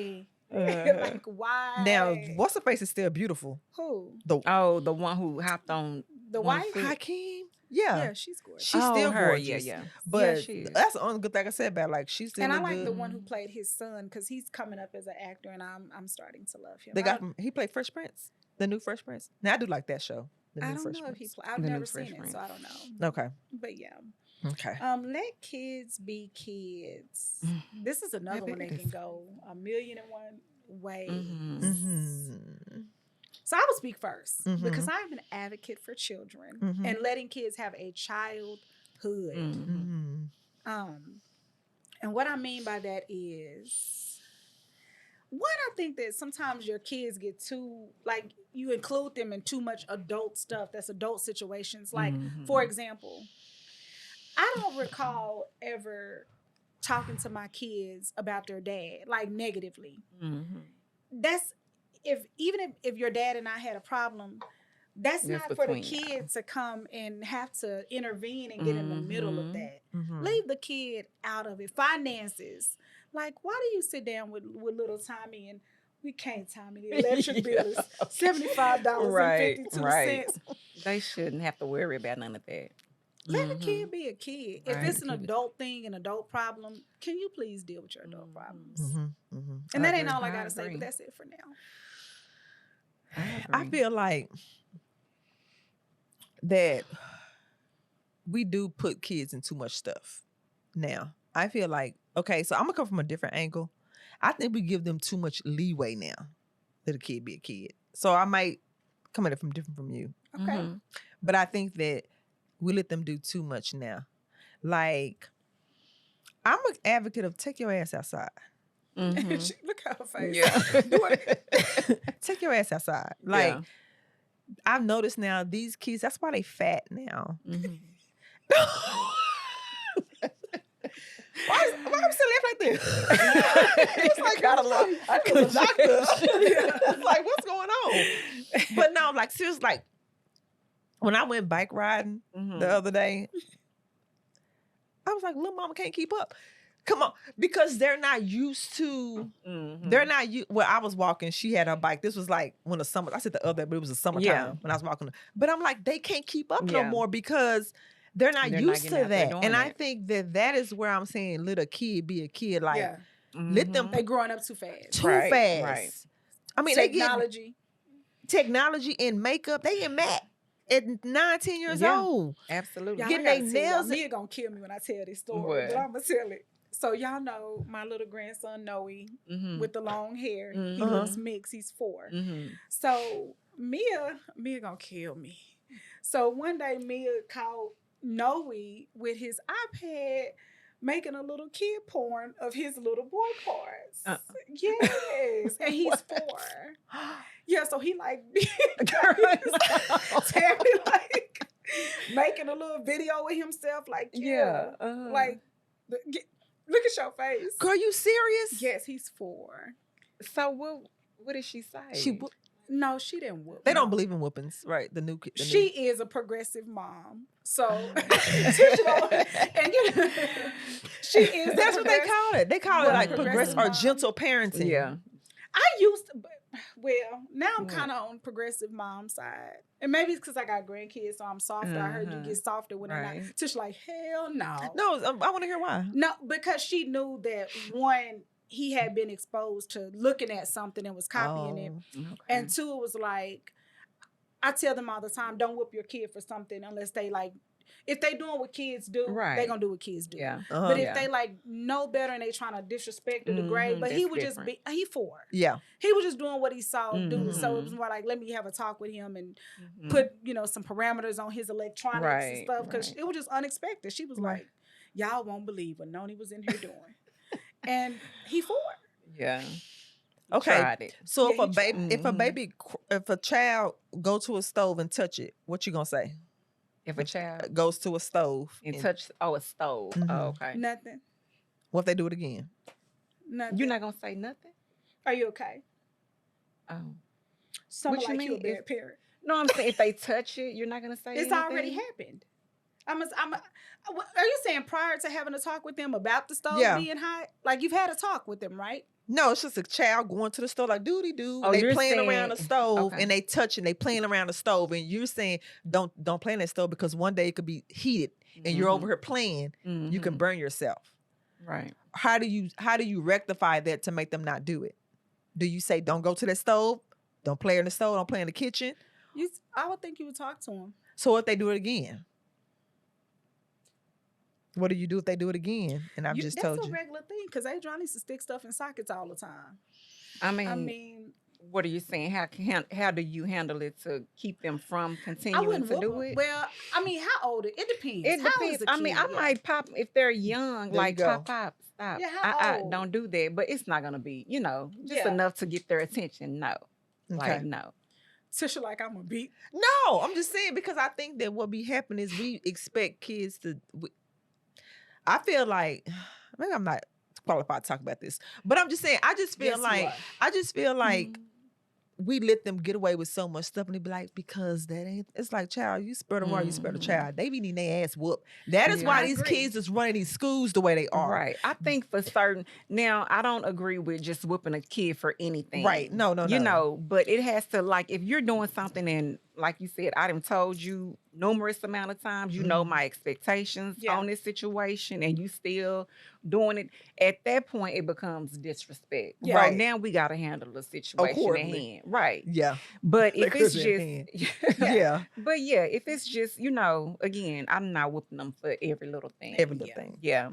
Like why? Now, what's her face is still beautiful. Who? The one who hopped on the wife, Hakeem. Yeah, she's gorgeous. She's still gorgeous. Yeah. But that's the only good thing I said about like she's still. And I like the one who played his son because he's coming up as an actor, and I'm starting to love him. He played Fresh Prince, the new Fresh Prince. Now I do like that show. I don't know if he played. I've never seen it, so I don't know. Okay. But yeah. Okay. Let kids be kids. This is another one that can go 1,000,001 ways. So I will speak first because I'm an advocate for children and letting kids have a childhood. And what I mean by that is, one, I think that sometimes your kids get too, like, you include them in too much adult stuff. That's adult situations. Like, for example, I don't recall ever talking to my kids about their dad, like, negatively. That's, even if your dad and I had a problem, that's not for the kid to come and have to intervene and get in the middle of that. Leave the kid out of it. Finances. Like, why do you sit down with little Tommy and we can't, Tommy, the electric bill is $75.52. They shouldn't have to worry about none of that. Let the kid be a kid. If it's an adult thing, an adult problem, can you please deal with your adult problems? And that ain't all I got to say, but that's it for now. I feel like that we do put kids in too much stuff now. I feel like, okay, so I'm going to come from a different angle. I think we give them too much leeway now. Let a kid be a kid. So I might come at it from different from you. Okay. But I think that we let them do too much now. Like, I'm an advocate of take your ass outside. Mhm. Look at her face. Yeah. Take your ass outside. Like, I've noticed now these kids, that's why they fat now. Mhm. Why am I still laughing like this? It's like, gotta look. I think it's a doctor. It's like, what's going on? But no, like, seriously, like, when I went bike riding the other day, I was like, little mama can't keep up. Come on. Because they're not used to, they're not used. Well, I was walking. She had her bike. This was like when the summer, I said the other, but it was the summertime when I was walking. But I'm like, they can't keep up no more because they're not used to that. And I think that is where I'm saying let a kid be a kid. Like, let them. They growing up too fast. Too fast. Right. I mean, technology. They get and makeup. They get mad at 9, 10 years old. Absolutely. Y'all, Getting their nails. Mia gonna kill me when I tell this story, but I'm gonna tell it. So y'all know my little grandson Noe with the long hair. He looks mixed. He's 4. So Mia gonna kill me. So one day Mia caught Noe with his iPad making a little kid porn of his little boy parts. Yes, and he's 4. Yeah, so he like Tammy like making a little video with himself. Like like. Look at your face. Girl, you serious? Yes, he's 4. So what did she say? No, she didn't whoop. They don't believe in whoopings, right? The new kid. She is a progressive mom. So she is. That's what they call it. They call it like progressive or gentle parenting. Yeah. I used to, well, now I'm kind of on progressive mom side. And maybe it's because I got grandkids, so I'm softer. I heard you get softer when they're not. Tish like, hell no. No, I want to hear why. No, because she knew that one, he had been exposed to looking at something and was copying it. Okay. And 2, it was like, I tell them all the time, don't whoop your kid for something unless they like, if they doing what kids do, they gonna do what kids do. Yeah. But if they like know better and they trying to disrespect or degrade, but he would different. Just be, he 4. Yeah. He was just doing what he saw do. So it was more like, let me have a talk with him and put, some parameters on his electronics and stuff. Because it was just unexpected. She was like, y'all won't believe what Noni was in here doing. And he 4. Yeah. Okay. So if a child go to a stove and touch it, what you gonna say? If a child goes to a stove and touch a stove, okay. Nothing. What if they do it again? Nothing. You're not gonna say nothing? Are you okay? Oh. Someone what you like mean? You a bad parent. No, I'm saying if they touch it, you're not gonna say it's anything? Already happened. Are you saying prior to having a talk with them about the stove being hot? Like you've had a talk with them, right? No, it's just a child going to the stove like doody-doo. Oh, they playing around the stove and they touching, they playing around the stove. And you're saying, don't play in that stove because one day it could be heated and you're over here playing. You can burn yourself. Right. How do you rectify that to make them not do it? Do you say, don't go to that stove? Don't play in the stove. Don't play in the kitchen? I would think you would talk to them. So if they do it again? What do you do if they do it again? And I've just told you. That's a regular thing because Adrian needs to stick stuff in sockets all the time. I mean, what are you saying? How do you handle it to keep them from continuing to do it? Well, I mean, how old? It depends. It depends. I mean, I might pop if they're young, there like pop, stop. Yeah, how old? Don't do that. But it's not gonna be, just enough to get their attention. No, no. Tisha, like I'm gonna beat. No, I'm just saying because I think that what be happening is we expect kids to. I feel like maybe I'm not qualified to talk about this, but I'm just saying I just feel like we let them get away with so much stuff and they be like, because that ain't, it's like, child, you spur the water, you spur the child. They be needing their ass whooped. That is why these kids is running these schools the way they are. Right. I think for certain, now I don't agree with just whooping a kid for anything. Right. No. But it has to, like, if you're doing something and like you said, I done told you numerous amount of times, you know my expectations on this situation and you still doing it. At that point, it becomes disrespect. Yeah. Right now, we got to handle the situation at hand. Right. Yeah. But if it's just, But if it's just, again, I'm not whooping them for every little thing. Every little thing. Yeah.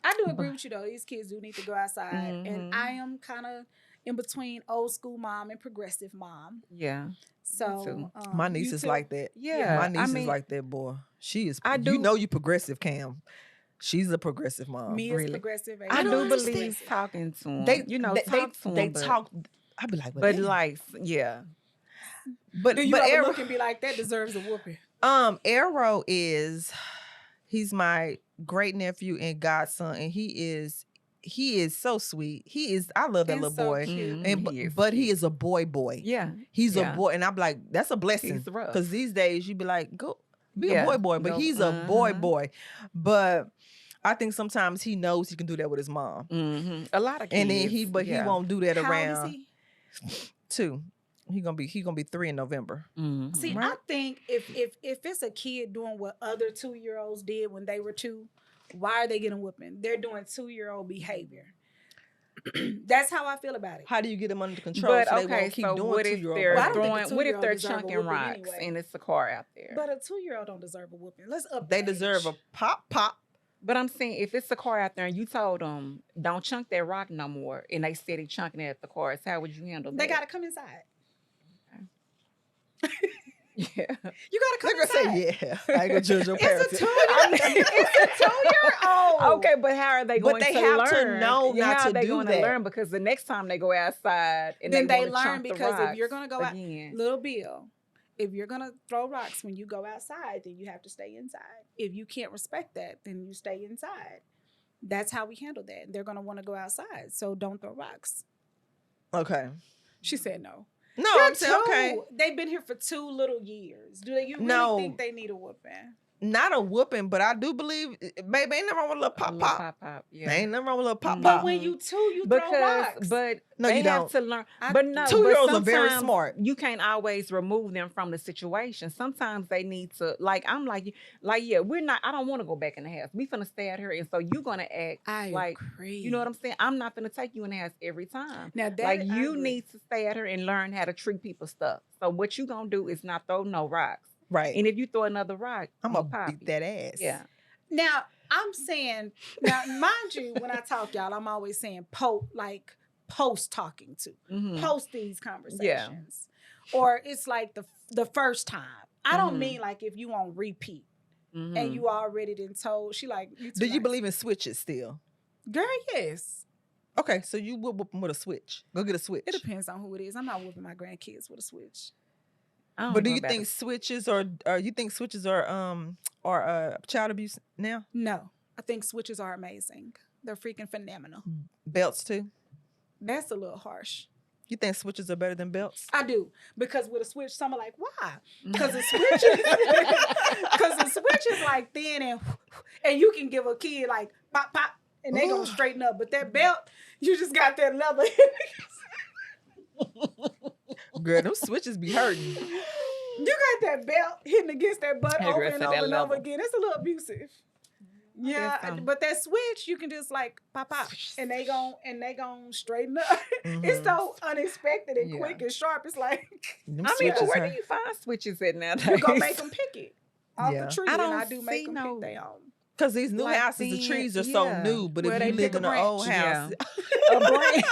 I do agree with you though. These kids do need to go outside. And I am kind of in between old school mom and progressive mom. Yeah. So my niece is like that. Yeah. My niece is like that, boy. She is. You progressive, Cam. She's a progressive mom. Mia's really. progressive. I Adriana's do believe progressive. talking to him. They, talk to him. They but, talk. I'd be like, well, but damn. like, yeah. But Do you but ever Arrow, look and be like, that deserves a whooping? Arrow he's my great nephew and godson, and he is so sweet. I love that And little so boy. cute. And but he is a boy. Yeah. He's Yeah. a boy, and I'm like, that's a blessing. He's rough. Because these days you'd be like, go be Yeah. a boy, but Go, he's a boy. But I think sometimes he knows he can do that with his mom, Mm-hmm. A lot of kids. and then he won't do that How around old is he? 2. He gonna be 3 in November. Mhm. See, I think if it's a kid doing what other 2-year-olds did when they were 2, why are they getting whooping? They're doing 2-year-old behavior. That's how I feel about it. How do you get them under control But so they okay, won't keep so doing what if 2-year-old they're Well, I don't think a throwing? What if 2-year-old they're deserve a chunking whooping rocks anyway. and it's a car out there? But a 2-year-old don't deserve a whooping. Let's up. They the deserve age. a pop. But I'm saying if it's a car out there and you told them don't chunk that rock no more, and they steady chunking it at the cars, how would you handle that? They gotta come inside. Yeah. You gotta come They're gonna inside. say, yeah. I ain't gonna judge your parents. It's a 2-year-old. Okay, but how are they But going they to have to learn? know not how to are they do going that. to learn? Because the next time they go outside and Then they wanna learn chunk the because if you're rocks gonna go out, again. Little Bill, if you're gonna throw rocks when you go outside, then you have to stay inside. If you can't respect that, then you stay inside. That's how we handle that. They're gonna want to go outside, so don't throw rocks. Okay. She said no. No, They're I'm saying, okay. 2. They've been here for 2 little years. Do you really No. think they need a whooping? Not a whooping, but I do believe, baby, ain't nothing wrong with a little A little pop. yeah. Ain't nothing wrong with a little pop Mhm. But pop. when you 2, you throw rocks. But No, they you have don't. to learn. I- But no, 2-year-olds but are very sometimes smart. You can't always remove them from the situation. Sometimes they need to, like, I'm like, yeah, we're not. I don't want to go back in the house. We finna stay out here, and so you gonna act I like, agree. you know what I'm saying? I'm not gonna take you in the house every time. Now that Like I you agree. need to stay out here and learn how to treat people's stuff. So what you gonna do is not throw no rocks. Right. And if you throw another rock, I'm gonna gonna pop beat you. that ass. Yeah. Now, I'm saying, mind you, when I talk, y'all, I'm always saying post talking to. Mhm. Post these conversations. Or it's like the first time. I don't Mhm. mean like if you on repeat Mhm. and you already done told, she like, you too Do you nice. believe in switches still? Girl, yes. Okay, so you will whoop them with a switch. Go get a switch. It depends on who it is. I'm not whooping my grandkids with a switch. I don't But do know you about think it. switches are child abuse now? No. I think switches are amazing. They're freaking phenomenal. Belts too? That's a little harsh. You think switches are better than belts? I do. Because with a switch, some are like, why? Mm. Because the switch is like thin and you can give a kid like pop, pop, and they gonna straighten up. But that belt, you just got that leather. Girl, them switches be hurting. You got that belt hitting against that butt That over girl and said over that and over leather. again. It's a little abusive. Yeah, Yes, but that switch, you can just like pop, pop, and they gon' straighten up. It's so unexpected and Yeah. quick and sharp. It's like Them I mean, but switches where hurt. do you find switches at nowadays? you're gonna make them pick it off Yeah. the tree, I and don't I do make see them no- pick their own. Because these new Like houses, the the- trees are so yeah. new. But Where if they you pick live a in an old branch, house, A branch.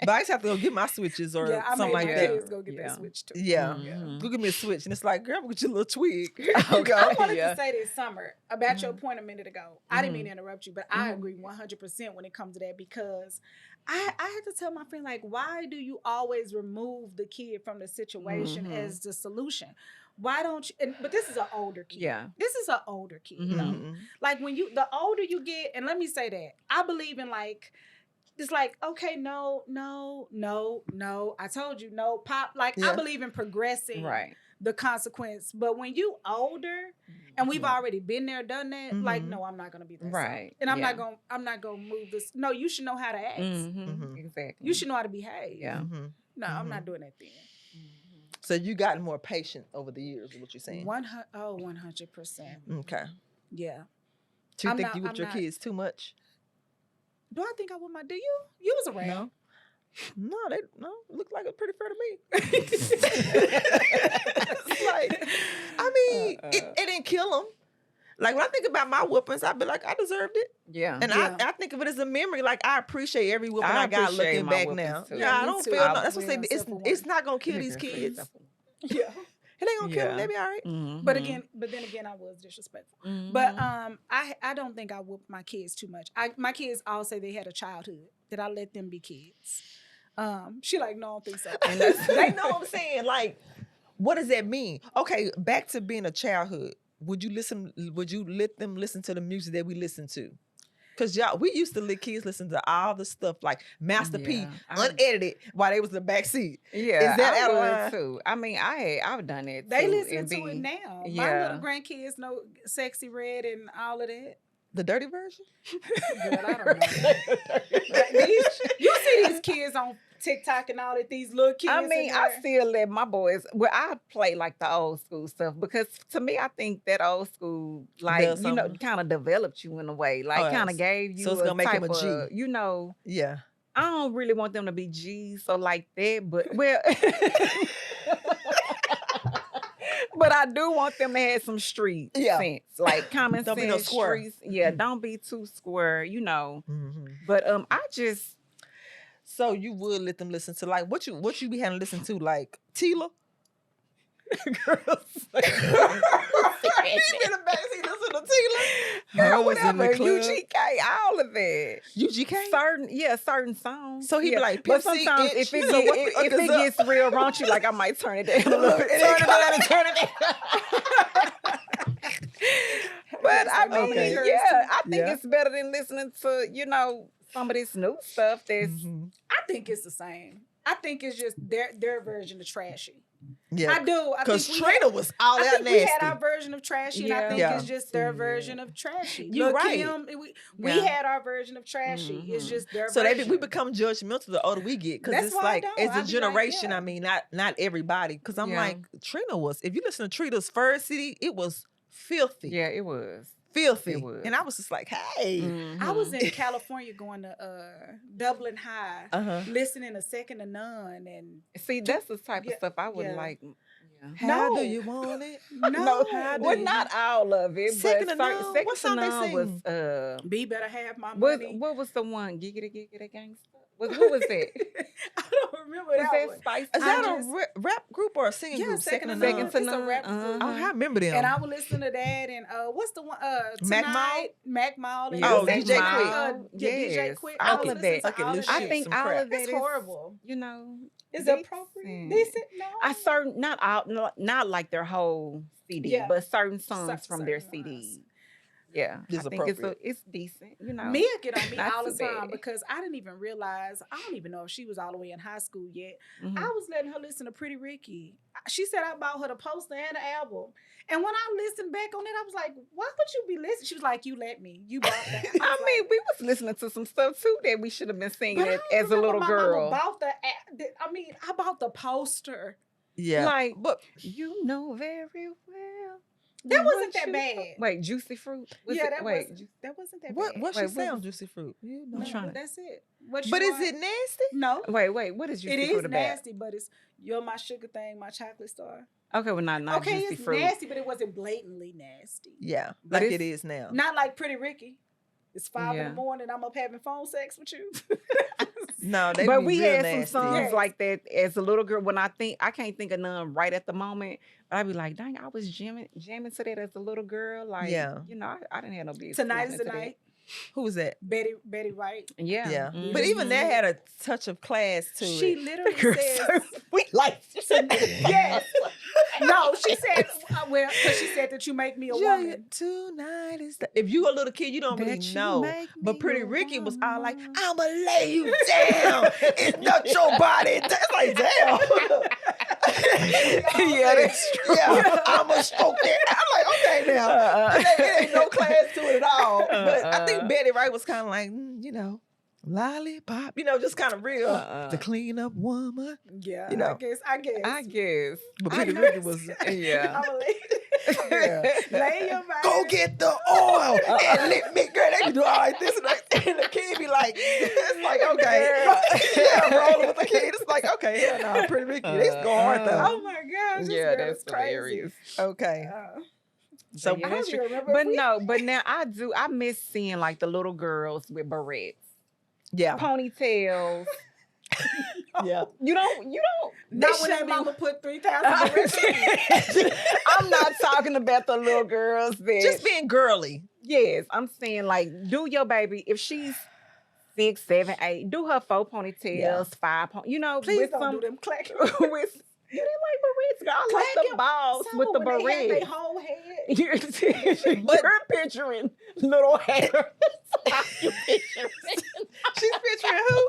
but I just have to go get my switches or Yeah, I something made like my that. kids go get Yeah. that switch too. Yeah. Mhm. Go give me a switch. And it's like, girl, get your little twig. Here you Okay. go. I wanted Yeah. to say this summer about your point a minute ago. I didn't mean to interrupt you, but I Mhm. agree 100% when it comes to that because I had to tell my friend, like, why do you always remove the kid from the situation Mhm. as the solution? Why don't you? But this is an older kid. Yeah. This is an older kid. Mhm. Mhm. Like when the older you get, and let me say that, I believe in like, it's like, okay, no. I told you, no, pop. Like, I Yeah. believe in progressing Right. the consequence. But when you older and we've Yeah. already been there, done that, like, Mhm. no, I'm not gonna be that Right, soft. And I'm yeah. not gonna move this. No, you should know how to act. Mhm. Mhm. Exactly. You should know how to behave. Yeah. Mhm. No, I'm not doing that then. So you gotten more patient over the years, is what you're saying. 100%. Okay. Yeah. Do you I'm think not- you with I'm your not- kids too much? Do I think I would do you? You was around. No, they look like it's pretty fair to me. It's like, I mean, it didn't kill them. Like when I think about my whoopings, I'd be like, I deserved it. Yeah. And Yeah. I think of it as a memory. Like I appreciate every whooping I I got appreciate looking my back whoopings, now. too. Yeah, Yeah, I me don't too. feel I no. That's what I say. will, It's except for one. not gonna kill these kids. Yeah. It ain't gonna kill them. Yeah. They be all right. Mhm. But then again, I was disrespectful. Mhm. But I don't think I whooped my kids too much. My kids all say they had a childhood. That I let them be kids. She like, no, I don't think so. And they know what I'm saying. Like, what does that mean? Okay, back to being a childhood. Would you let them listen to the music that we listen to? Cause y'all, we used to let kids listen to all the stuff like Master P, unedited, while they was in the back seat. Yeah, Is that I out of would line? too. I mean, I've done it. They too, listen and to it now. My Yeah. little grandkids know Sexy Red and all of that. The dirty version? Girl, I don't know. You see these kids on TikTok and all that, these little kids. I mean, in I there. still let my boys. Well, I play like the old school stuff because to me, I think that old school, like Does something. kind of developed you in a way, like kind of gave you so it's gonna make him a G. of, Yeah. I don't really want them to be G's, so like that, but well. But I do want them to have some street sense, like common Don't sense. be no square. Streets. Yeah, don't be too square, Mm-hmm. But I just. So you would let them listen to like what you be having to listen to, like Tila? Girls. You been in the backseat listen to Tila? Girl, was in the whatever, club. UGK, all of it. UGK? Certain songs. So he be like, but Pimp C, sometimes itch. if it, So get, what the fuck if is it up? gets real raunchy, like I might turn it down a little bit. Turn it down. But I mean, Okay. I think it's better than listening to, some of this new stuff that's. Mm-hmm. I think it's the same. I think it's just their version of trashy. Yeah. I do. Because Trina was all I out think nasty. we had our version of trashy, and I think Yeah. it's just their version of trashy. You're Lil' right. Kim, we had our version of trashy. It's just their So version. we become judgmental the older we get, because That's it's why I like don't. as I a be generation. like, I mean, not everybody. Because I'm like, Trina was. If you listen to Trina's first CD, it was filthy. Yeah, it was. Filthy. It was. And I was just like, hey. I was in California going to Dublin High, listening to Second to None, and See, that's the type of stuff I would like. Yeah. How do you want it? No, Well, not all of it, Second but to None? Second What to song they None sing? was B Better Have My what Money. was the one? Giggity Gangsta. What was that? I don't remember Was that that one. Spice? Is that a rap group or a singing Yeah, group? Second to Second None. to It's None. a rap group. Oh, I remember them. And I would listen to that, and what's the one? Mac Tonight, Mac Mall. And Oh, Yes, DJ Mall. Quick. DJ Quick. All I would of listen that. to all of I that. think all of that It's is horrible. Is it appropriate? Decent? No. I certain not like their whole CD, but certain songs from their certain CD. ones. Yeah, It's I think appropriate. it's decent. Mia get on me Not all the too bad. time because I didn't even realize. I don't even know if she was all the way in high school yet. Mhm. I was letting her listen to Pretty Ricky. She said I bought her the poster and the album. And when I listened back on it, I was like, "Why would you be listening?" She was like, "You let me. You bought that." I mean, we was listening to some stuff too that we should have been singing But I it don't as a remember little my girl. mama bought I bought the poster. Yeah. Like, but you know very well. That wasn't what that bad. Wait, Juicy Fruit? That wasn't that bad. what she Wait, say what on Juicy Fruit? You know. I'm trying to- That's it. What you But is want? it nasty? No. Wait, what is Juicy It Fruit is about? nasty, but it's you're my sugar thing, my chocolate star. Okay, well, not Okay, Juicy it's Fruit. nasty, but it wasn't blatantly nasty. Yeah, But like it's- it is now. Not like Pretty Ricky. It's 5 in Yeah. the morning. I'm up having phone sex with you. No, they But be we real had nasty. some songs Yes. like that as a little girl. When I can't think of none right at the moment. But I'd be like, dang, I was jamming to that as a little girl. Like, Yeah. I didn't have no business. Tonight is the listening to night. Who was that? Betty White. that. Yeah. Yeah, Mhm. but even that had a touch of class to She it. literally Girl, says, We like yes. No, she said, because she said that you make me a woman. Tonight is the. If you a little kid, you don't really That you know. make But me Pretty a Ricky was all like, woman. "I'ma lay you down. It's not your body." It's like, damn. Yeah, that's true. Yeah, I'ma stroke that. I'm like, okay now. It ain't no class to it at all. But I think Betty Wright was kind of like, lollipop, just kind of real. The clean up woman. Yeah, You know. I guess. I guess. But Pretty Ricky was, Yeah. I'm lay your body. go get the oil and let me, girl, they be doing all like this and that. And the kid be like, it's like, okay. Yeah, rolling with the kid. It's like, okay, hell no, Pretty Ricky. They go hard though. Oh my gosh. this Yeah, girl that's is crazy. hilarious. Okay. So I don't even remember. but now I miss seeing like the little girls with berets, Yeah. ponytails. Yeah. You don't. Not when that mama put 3,000. I'm not talking about the little girls that Just being girly. Yes, I'm saying like do your baby if she's 6, 7, 8, do her 4 ponytails, 5 you know, Please with don't some do them clacking. with you didn't like barrettes, girl. I like the balls with the They had their barrettes. whole head. You're picturing little hair. You picturing? She's picturing who?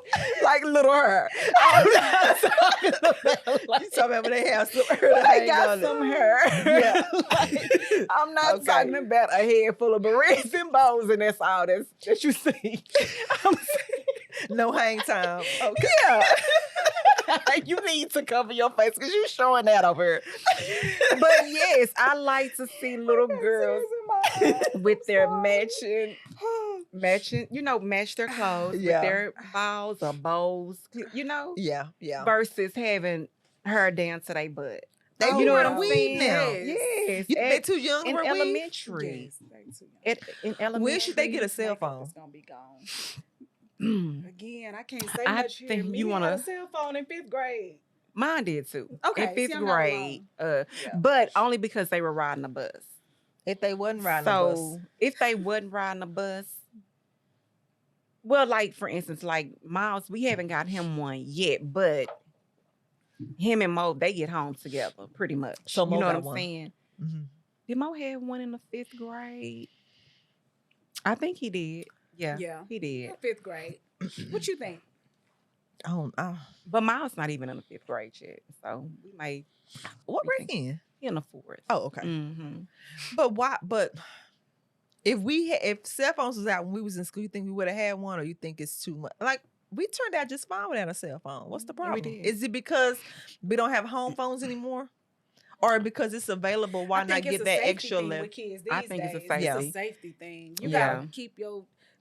Like little hair. I'm not talking about like You talking about when they have some hair? they got some hair. Yeah. Like, I'm not Okay. talking about a head full of barrettes and bows and that's all that you see. I'm saying, No hang time. Okay. yeah. You need to cover your face because you're showing that over here. But yes, I like to see little girls with their matching, match their clothes Yeah. with their balls or bows, Yeah, yeah. versus having her down to their butt. They You know what wear I'm weave saying? now. Yes. You think they too young to In wear weave? elementary. In elementary. When should they get a cell phone? It's gonna be gone. Mm. Again, I can't say I much here. think Me you had wanna- a cell phone in 5th grade. Mine did too. Okay, In see, 5th I'm not grade. Yeah. But only because they were riding the bus. If they wasn't riding the So bus. if they wasn't riding the bus, well, like for instance, like Miles, we haven't got him one yet, but him and Mo, they get home together pretty much. So Mo you know got what I'm one. saying? Mhm. Did Mo have one in the 5th grade? I think he did. Yeah, Yeah. he did. 5th grade. What you think? But Miles not even in the 5th grade yet, so we may What We grade can- in? he in the 4th. Oh, okay. Mm-hmm. But why? But if cell phones was out when we was in school, you think we would have had one, or you think it's too much? Like we turned out just fine without a cell phone. What's the Yeah, we problem? did. Is it because we don't have home phones anymore, or because it's available? Why I not think get it's a that safety extra thing level? with kids I these think it's a days. safety. It's a safety thing. You Yeah. gotta keep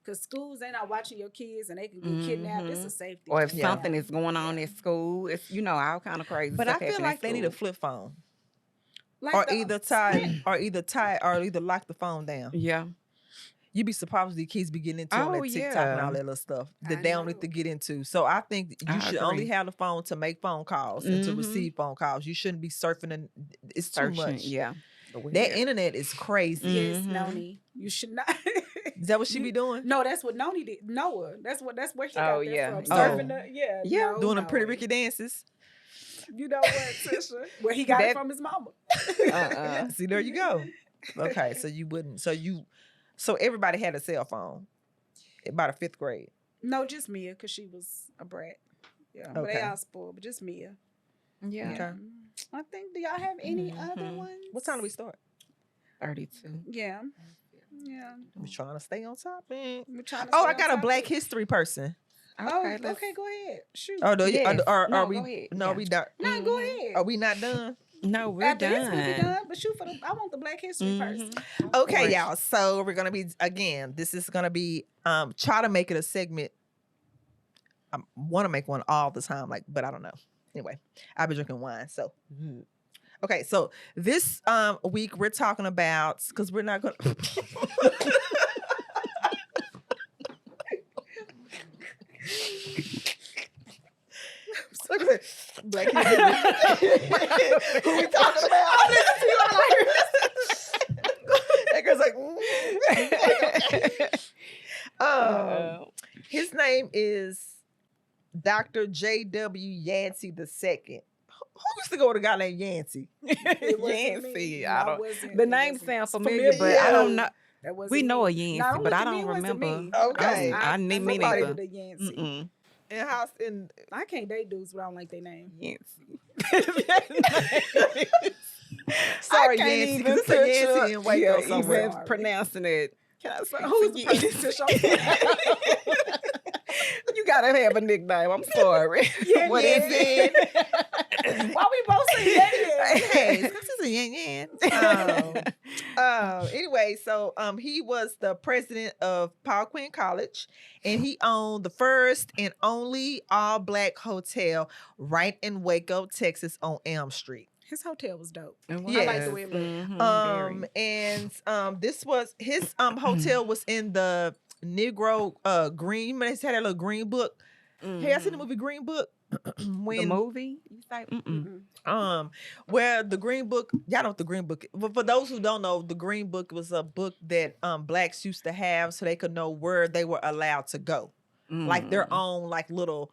because schools they not watching your kids and they can get kidnapped. It's a safety. Or if thing. something is going on at school, it's all kind of crazy. But I stuff feel happen like at they need a school. flip phone, Like or the- either lock the phone down. Yeah. You be surprised what these kids be getting into on Oh, that TikTok and yeah. all that little stuff that I they don't know. need to get into. So I think you I should only agree. have the phone to make phone calls and to Mhm. receive phone calls. You shouldn't be surfing and it's too Searching. much. Yeah. That internet is crazy. Yes, Mhm. Noni. You should not. Is that what she be doing? No, that's what Noni did. Noah. That's where he got Oh, that yeah. from. Oh. Surfing the Yeah. Doing the Pretty Noni. Ricky dances. You know what, Tisha? Where he got That- it from his mama. Uh-uh. See, there you go. Okay, so you wouldn't. So everybody had a cell phone by the 5th grade. No, just Mia, because she was a brat. Yeah, but they Okay. all spoiled, but just Mia. Yeah. Okay. I think, do y'all have any other Mhm. ones? What time do we start? 32. Yeah. Yeah. We're trying to stay on topic. We're trying to Oh, stay I on got a topic. Black History person. Okay, let's- okay, go ahead. Shoot. Oh, do you, Yes. are No, we? go ahead. No, Yeah. we not. No, go ahead. Are we not done? No, we're After done. this, we'll be done. But shoot for I want the Black History person. Mhm. Okay, course. y'all. So we're gonna be this is gonna be try to make it a segment. I want to make one all the time, but I don't know. Anyway, I've been drinking wine, so. Okay, so this week we're talking about because we're not gonna. Look at that. Black History. Who we talking about? That girl's like, his name is Dr. J.W. Yancey II. Who used to go with a guy named Yancey? It wasn't me. Yancey. No, I it don't. wasn't- The it name wasn't. sounds It's familiar, but Yeah. I don't know. That wasn't We know me. a Yancey, No, but I look at don't me, it wasn't remember. me. Okay. I need me somebody neither. to the Yancey. Mm-mm. In house in I can't date dudes, but I don't like their name. Yancey. sorry, I can't Yancey, even because it's a Yancey picture- in Waco yeah, somewhere. even pronouncing it. Can I say Who's the Yancey? person? You gotta have a nickname. I'm sorry. Yeah, What is it? Why we both say that? Hey, this is a yin Anyway, so he was the president of Paul Quinn College, and he owned the first and only all-black hotel right in Waco, Texas, on Elm Street. His hotel was dope. It I like the way it looked. Mhm, And this was his hotel was in the Negro green. They had that little green book. very. Hey, I seen the movie Green Book. The when movie? You say, where the Green Book, y'all know what the Green Book, but for those who don't know, the Green Book was a book that blacks used to have so they could know where they were allowed to go. Like their own like little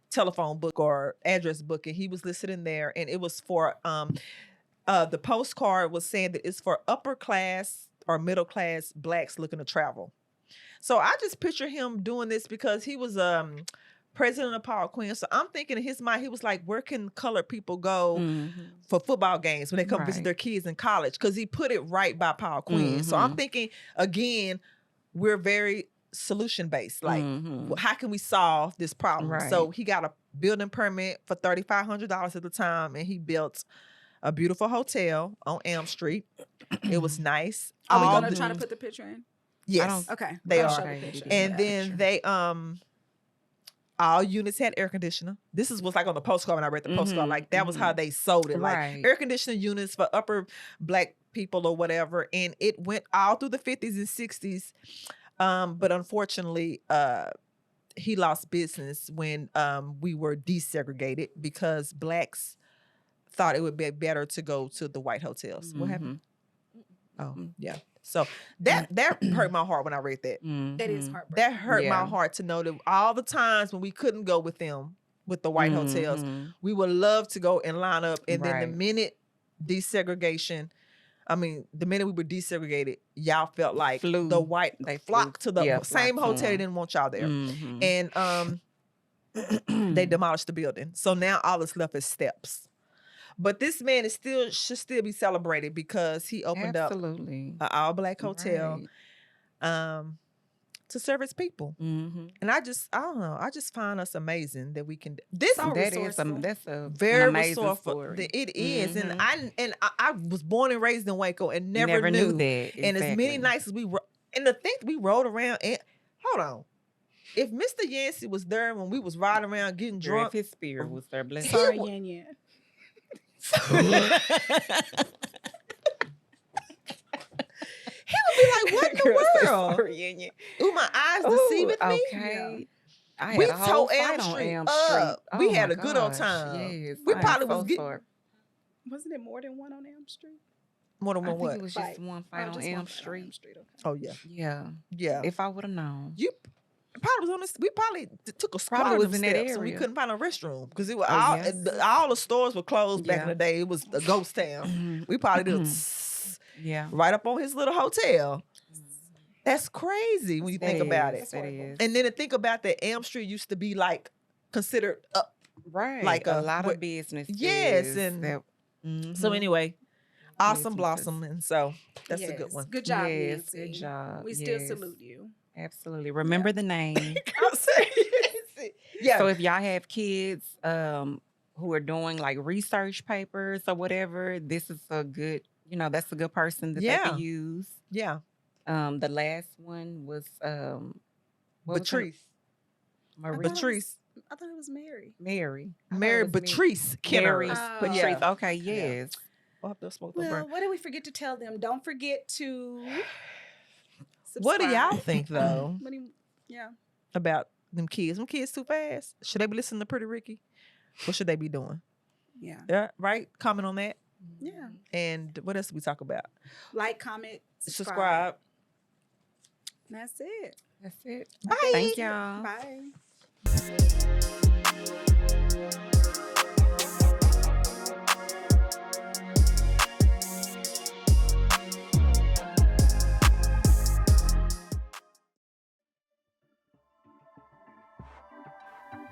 telephone book or address book. And he was listed in there, and it was for the postcard was saying that it's for upper class or middle class blacks looking to travel. So I just picture him doing this because he was president of Paul Quinn. So I'm thinking in his mind, he was like, where can colored people go for football games when they come visit their kids in college? Because he put it right by Paul Quinn. So I'm thinking, again, we're very solution based. Like, how can we solve this problem? Right. So he got a building permit for $3,500 at the time, and he built a beautiful hotel on Elm Street. It was nice. Are we gonna try to put the picture in? Yes. Okay. They I'll are. show the picture. And then they all units had air conditioner. This was like on the postcard when I read the postcard. Like that was how they sold it. Like air conditioner units for upper black people or whatever. And it went all through the 50s and 60s. But unfortunately, he lost business when we were desegregated because blacks thought it would be better to go to the white hotels. What happened? Oh, yeah. So that hurt my heart when I read that. That is heartbreaking. That hurt my heart to know that all the times when we couldn't go with them, with the white hotels, we would love to go and line up. And then the minute desegregation, the minute we were desegregated, y'all felt like the white, they flocked to the same hotel. They didn't want y'all there. And they demolished the building. So now all that's left is steps. But this man should still be celebrated because he opened up an all-black hotel to serve his people. And I don't know. I just find us amazing that we can. That's a very resourceful. It is, and I was born and raised in Waco and never knew that. Exactly. And as many nights as we were, and to think we rode around and hold on. If Mr. Yancey was there when we was riding around getting drunk, if his spirit was there, bless sorry, Yan Yan. He would be like, what in the world? Ooh, my eyes deceiving me. Okay. Yeah. We tore Elm Street up. We had a good old time. Yes, we probably was getting... Wasn't it more than one on Elm Street? More than one what? It was just one fight on Elm Street. Okay. Oh, yeah. Yeah. If I would have known. You probably was on this. We probably took a squat was in in that that area. area. We couldn't find a restroom because it was all the stores were closed back in the day. It was a ghost town. We probably did right up on his little hotel. That's crazy when you think about it. And then to think about that, Elm Street used to be like considered up, like a lot of business. Yes, and so anyway, awesome blossom, and so that's a good one. Good job, yes, Nancy. good job. We still salute you. Absolutely. Remember the name. Yeah. So if y'all have kids who are doing like research papers or whatever, this is a good, that's a good person that they can use. Yeah. The last one was Patrice. Patrice. I thought it was Mary. Mary Patrice Kennery. Patrice. Okay, yes. Well, what did we forget to tell them? Don't forget to subscribe. What do y'all think though? About them kids? Them kids too fast. Should they be listening to Pretty Ricky? What should they be doing? Yeah. Right? Comment on that. Yeah. And what else did we talk about? Like, comment, subscribe. That's it. Bye. Thank y'all. Bye.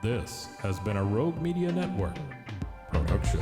This has been a Rogue Media Network production.